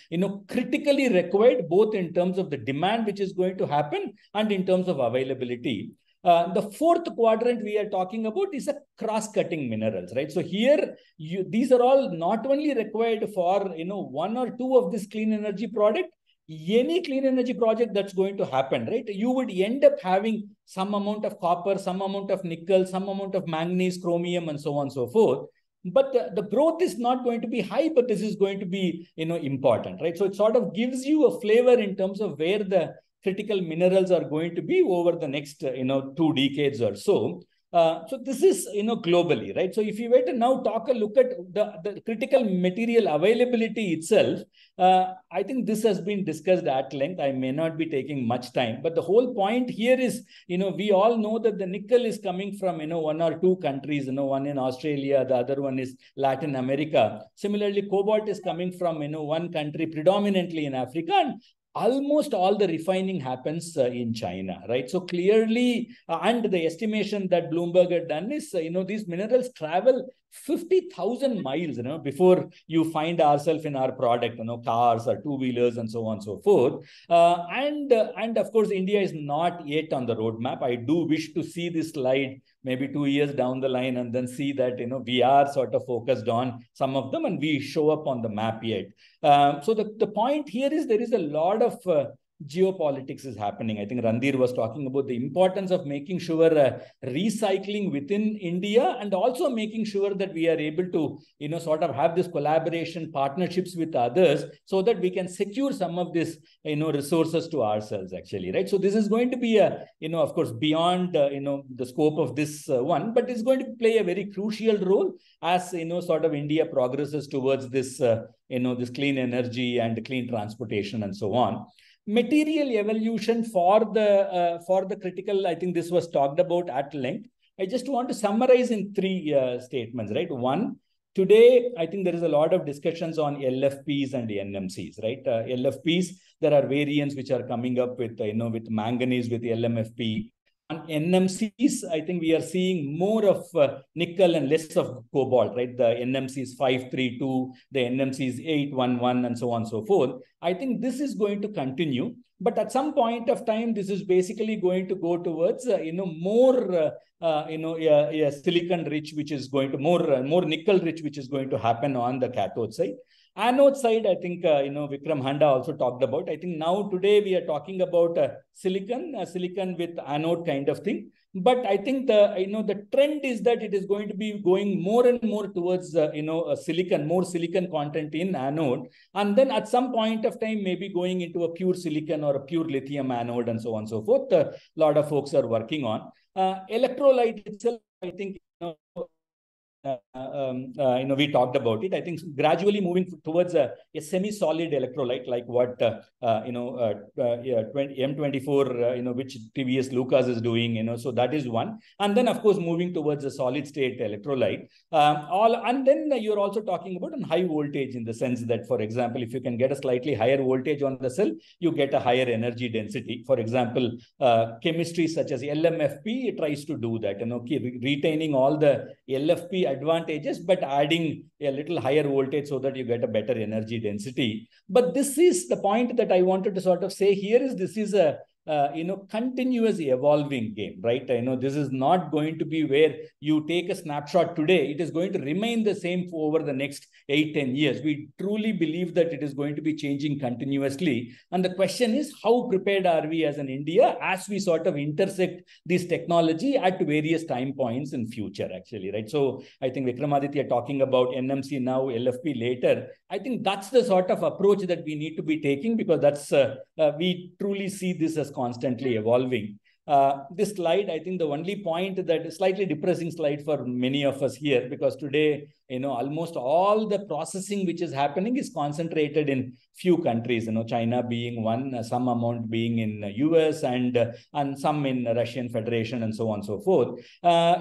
critically required, both in terms of the demand which is going to happen and in terms of availability. The fourth quadrant we are talking about is a cross-cutting minerals, right? So here, these are all not only required for, one or two of this clean energy product. Any clean energy project that's going to happen, right? You would end up having some amount of copper, some amount of nickel, some amount of manganese, chromium, and so on and so forth. But the growth is not going to be high, but this is going to be, important, right? So it sort of gives you a flavor in terms of where the critical minerals are going to be over the next, 2 decades or so. So this is, globally, right? So if you were to now look at the critical material availability itself, I think this has been discussed at length. I may not be taking much time, but the whole point here is, we all know that the nickel is coming from, one or two countries, one in Australia, the other one is Latin America. Similarly, cobalt is coming from, one country predominantly in Africa, and almost all the refining happens in China, right? So clearly, and the estimation that Bloomberg had done is, these minerals travel 50,000 miles, before you find ourselves in our product, cars or two-wheelers and so on and so forth. And of course, India is not yet on the roadmap. I do wish to see this slide maybe 2 years down the line and then see that, we are sort of focused on some of them and we show up on the map yet. So the point here is there is a lot of geopolitics is happening. I think Randheer was talking about the importance of making sure recycling within India, and also making sure that we are able to, sort of have this collaboration, partnerships with others, so that we can secure some of this, resources to ourselves actually, right? So this is going to be of course, beyond, the scope of this one, but it's going to play a very crucial role as, sort of India progresses towards this, this clean energy and clean transportation and so on. Material evolution for the critical, I think this was talked about at length. I just want to summarize in 3 statements, right? One, today, I think there is a lot of discussions on LFPs and NMCs, right? LFPs, there are variants which are coming up with, with manganese, with LMFP. On NMCs, I think we are seeing more of nickel and less of cobalt, right? The NMC is 532, the NMC is 811, and so on and so forth. I think this is going to continue, but at some point of time, this is basically going to go towards, more, silicon rich, which is going to more nickel rich, which is going to happen on the cathode side. Anode side, I think, Vikram Handa also talked about. I think now today we are talking about silicon with anode kind of thing. But I think the trend is that it is going to be going more and more towards, silicon, more silicon content in anode. And then at some point of time, maybe going into a pure silicon or a pure lithium anode and so on and so forth. A lot of folks are working on. Electrolyte itself, I think, we talked about it. I think gradually moving towards a semi-solid electrolyte, like what M24, which TVS Lucas is doing. So that is one. And then of course moving towards a solid state electrolyte. And then you're also talking about high voltage, in the sense that, for example, if you can get a slightly higher voltage on the cell, you get a higher energy density. For example, chemistry such as LMFP tries to do that, retaining all the LFP advantages, but adding a little higher voltage so that you get a better energy density. But this is the point that I wanted to sort of say here is, this is a continuous evolving game, right? This is not going to be where you take a snapshot today. It is going to remain the same for over the next 8-10 years. We truly believe that it is going to be changing continuously. And the question is, how prepared are we as an India as we sort of intersect this technology at various time points in future, actually, right? So I think Vikramadithya talking about NMC now, LFP later. I think that's the sort of approach that we need to be taking, because that's we truly see this as constantly evolving. This slide, I think the only point that is slightly depressing slide for many of us here, because today, almost all the processing which is happening is concentrated in few countries, China being one, some amount being in US and some in Russian Federation and so on and so forth.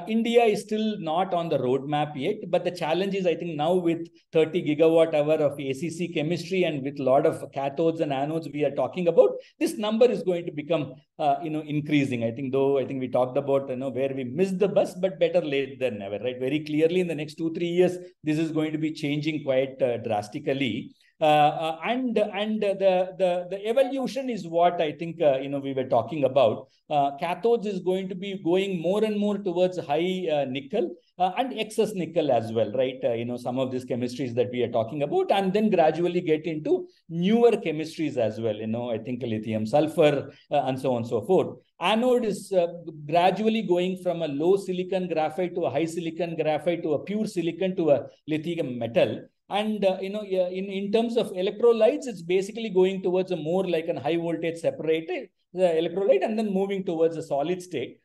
India is still not on the roadmap yet, but the challenge is, I think now with 30 gigawatt hour of ACC chemistry and with a lot of cathodes and anodes we are talking about, this number is going to become increasing. I think we talked about where we missed the bus, but better late than never, right? Very clearly in the next 2-3 years, this is going to be changing quite drastically. And the evolution is what I think we were talking about. Cathodes is going to be going more and more towards high nickel and excess nickel as well, right? Some of these chemistries that we are talking about, and then gradually get into newer chemistries as well. I think lithium, sulfur, and so on and so forth. Anode is gradually going from a low silicon graphite to a high silicon graphite to a pure silicon to a lithium metal. And in terms of electrolytes, it's basically going towards a more like a high voltage separator, the electrolyte, and then moving towards a solid state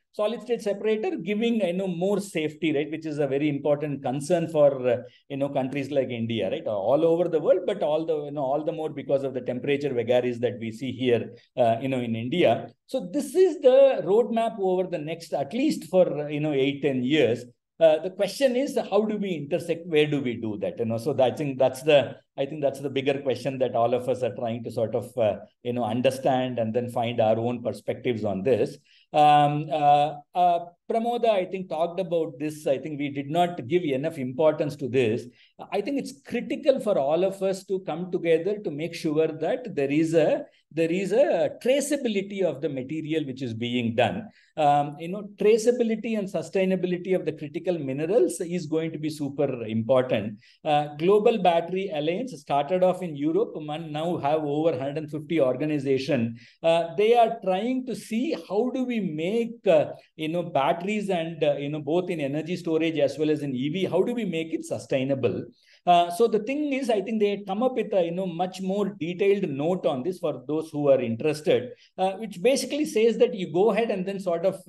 separator, giving more safety, right, which is a very important concern for countries like India, right, all over the world, but all the more because of the temperature vagaries that we see here in India. So this is the roadmap over the next, at least for 8-10 years. The question is, how do we intersect? Where do we do that? So I think that's the bigger question that all of us are trying to sort of understand and then find our own perspectives on this. Pramoda, I think, talked about this. I think we did not give enough importance to this. I think it's critical for all of us to come together to make sure that there is a traceability of the material which is being done. Traceability and sustainability of the critical minerals is going to be super important. Global Battery Alliance started off in Europe and now have over 150 organizations. They are trying to see how do we make batteries and both in energy storage as well as in EV, how do we make it sustainable? So the thing is, I think they come up with a much more detailed note on this for those who are interested, which basically says that you go ahead and then sort of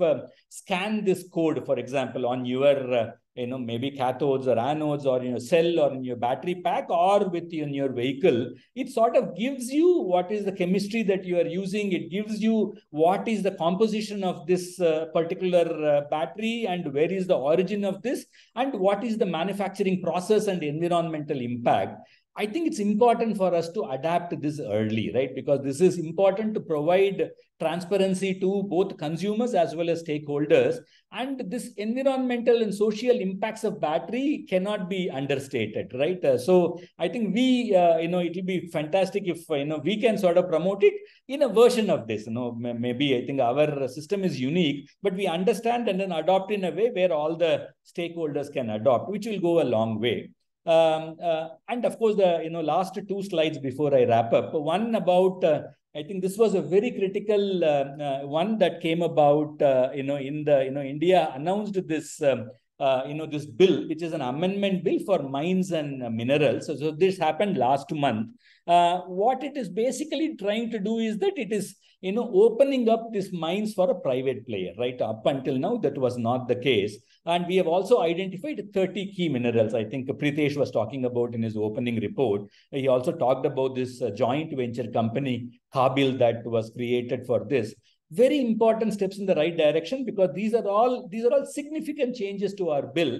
scan this code, for example, on your maybe cathodes or anodes or in your cell or in your battery pack or in your vehicle. It sort of gives you what is the chemistry that you are using. It gives you what is the composition of this particular battery and where is the origin of this and what is the manufacturing process and environmental impact. I think it's important for us to adapt this early, right? Because this is important to provide transparency to both consumers as well as stakeholders. And this environmental and social impacts of battery cannot be understated, right? So I think it will be fantastic if, we can sort of promote it in a version of this. Maybe I think our system is unique, but we understand and then adopt in a way where all the stakeholders can adopt, which will go a long way. And of course, the last two slides before I wrap up. One about I think this was a very critical one that came about. India announced this this bill, which is an amendment bill for mines and minerals. So this happened last month. What it is basically trying to do is that it is opening up these mines for a private player, right? Up until now, that was not the case. And we have also identified 30 key minerals. I think Preetesh was talking about in his opening report. He also talked about this joint venture company, Kabil, that was created for this. Very important steps in the right direction, because these are all significant changes to our bill.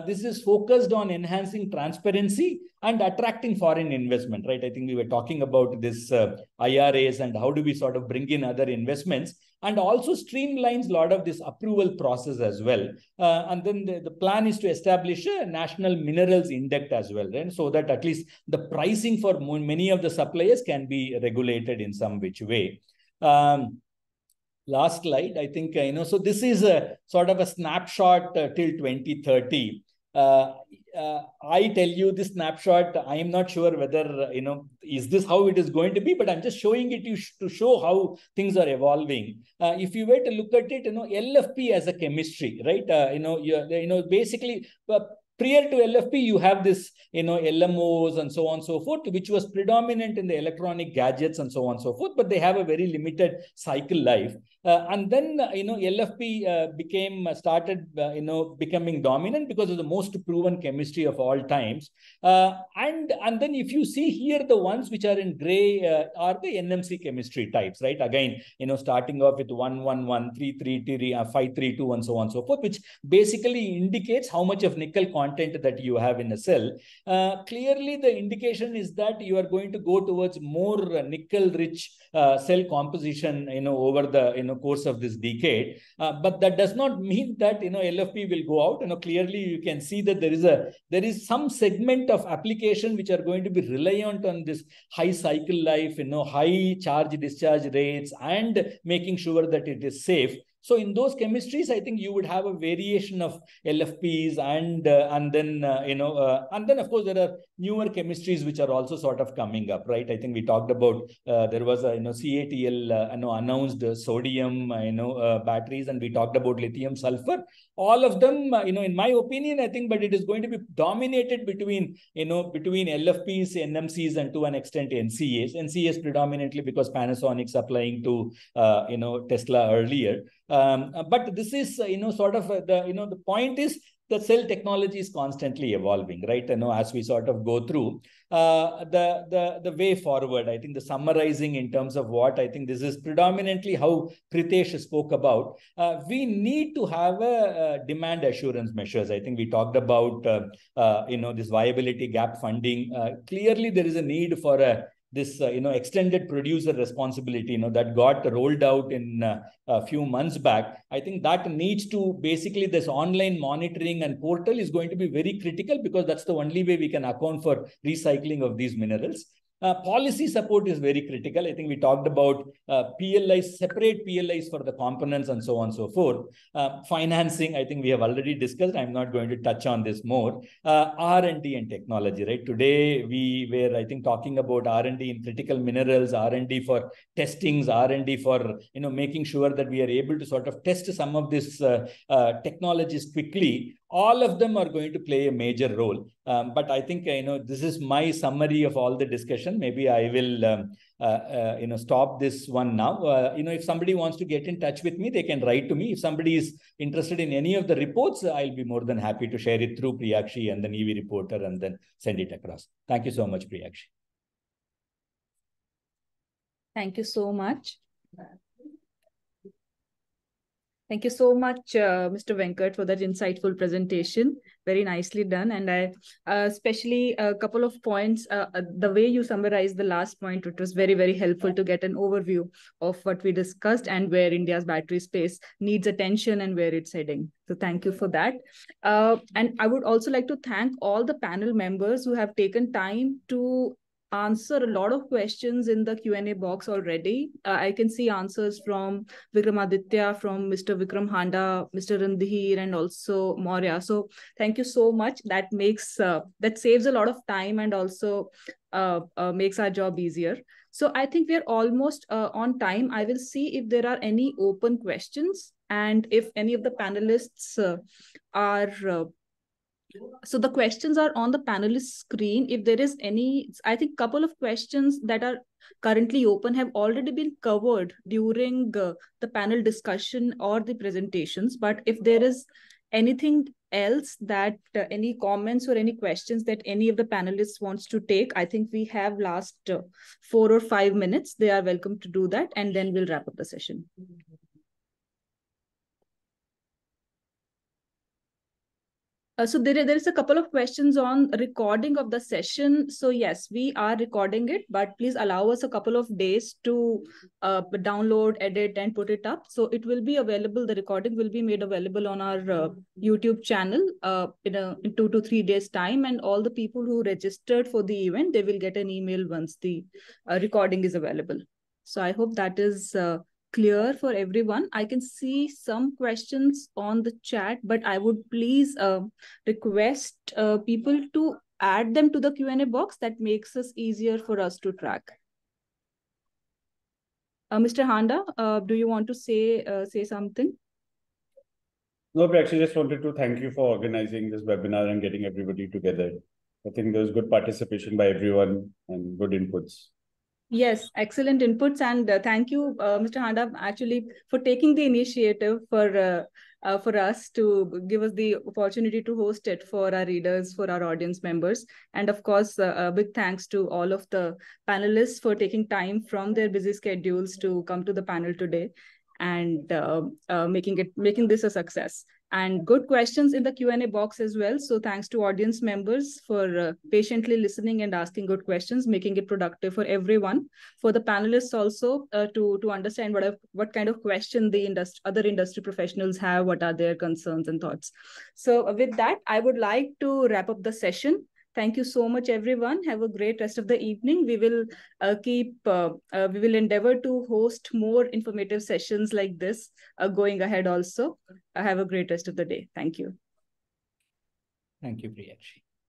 This is focused on enhancing transparency and attracting foreign investment, right? I think we were talking about this IRAs and how do we sort of bring in other investments, and also streamlines a lot of this approval process as well. And then the plan is to establish a national minerals index as well, right? So that at least the pricing for many of the suppliers can be regulated in some which way. last slide, I think, so this is a sort of a snapshot till 2030. I tell you this snapshot, I am not sure whether, is this how it is going to be, but I'm just showing it to show how things are evolving. If you were to look at it, LFP as a chemistry, right? Basically, prior to LFP, you have this, LMOs and so on and so forth, which was predominant in the electronic gadgets and so on and so forth, but they have a very limited cycle life. And then, LFP started becoming dominant because of the most proven chemistry of all times. And then if you see here, the ones which are in gray are the NMC chemistry types, right? Again, starting off with 111, 333, 532, and so on and so forth, which basically indicates how much of nickel content that you have in a cell. Clearly, the indication is that you are going to go towards more nickel-rich cell composition, over the course of this decade. But that does not mean that LFP will go out. Clearly you can see that there is some segment of application which are going to be reliant on this high cycle life, high charge discharge rates, and making sure that it is safe. So in those chemistries, I think you would have a variation of LFPs, and then of course there are newer chemistries which are also sort of coming up, right? I think we talked about there was a CATL announced sodium batteries, and we talked about lithium sulfur. All of them, in my opinion, I think, but it is going to be dominated between LFPs, NMCs, and to an extent NCAs. NCAs predominantly because Panasonic supplying to Tesla earlier. But this is sort of the point is the cell technology is constantly evolving, right? As we sort of go through the way forward, I think the summarizing in terms of what I think this is predominantly how Preetesh spoke about. We need to have a demand assurance measures. I think we talked about this viability gap funding. Clearly, there is a need for this extended producer responsibility that got rolled out in a few months back. I think that needs to basically, this online monitoring and portal is going to be very critical, because that's the only way we can account for recycling of these minerals. Policy support is very critical. I think we talked about PLIs, separate PLIs for the components and so on and so forth. Financing, I think we have already discussed. I'm not going to touch on this more. R&D and technology, right? Today, we were, I think, talking about R&D in critical minerals, R&D for testings, R&D for, making sure that we are able to sort of test some of these technologies quickly. All of them are going to play a major role. But I think, this is my summary of all the discussion. Maybe I will, stop this one now. If somebody wants to get in touch with me, they can write to me. If somebody is interested in any of the reports, I'll be more than happy to share it through Preeakshi and then EV Reporter and then send it across. Thank you so much, Preeakshi. Thank you so much. Thank you so much, Mr. Venkat, for that insightful presentation. Very nicely done. And I, especially a couple of points, the way you summarized the last point, it was very, very helpful to get an overview of what we discussed and where India's battery space needs attention and where it's heading. So thank you for that. And I would also like to thank all the panel members who have taken time to answer a lot of questions in the Q&A box already. I can see answers from Vikramadithya, from Mr. Vikram Handa, Mr. Randheer, and also Mourya. So thank you so much. That makes that saves a lot of time and also makes our job easier. So I think we're almost on time. I will see if there are any open questions and if any of the panelists are so the questions are on the panelist screen. If there is any, I think a couple of questions that are currently open have already been covered during the panel discussion or the presentations. But if there is anything else that any comments or any questions that any of the panelists wants to take, I think we have last 4 or 5 minutes. They are welcome to do that, and then we'll wrap up the session. So there is a couple of questions on recording of the session. So yes, we are recording it, but please allow us a couple of days to download, edit, and put it up. So it will be available. The recording will be made available on our YouTube channel in 2 to 3 days time. And all the people who registered for the event, they will get an email once the recording is available. So I hope that is clear for everyone. I can see some questions on the chat, but I would please request people to add them to the Q&A box. That makes us easier for us to track. Mr. Handa, do you want to say something? No, but actually just wanted to thank you for organizing this webinar and getting everybody together. I think there was good participation by everyone and good inputs. Yes, excellent inputs, and thank you, Mr. Handa, actually for taking the initiative for us to give us the opportunity to host it for our readers, for our audience members, and of course, a big thanks to all of the panelists for taking time from their busy schedules to come to the panel today and making this a success. And good questions in the Q&A box as well. So thanks to audience members for patiently listening and asking good questions, making it productive for everyone. For the panelists also to understand what kind of question the other industry professionals have, what are their concerns and thoughts. So with that, I would like to wrap up the session. Thank you so much, everyone. Have a great rest of the evening. We will we will endeavor to host more informative sessions like this going ahead also. Have a great rest of the day. Thank you. Thank you, Preetesh.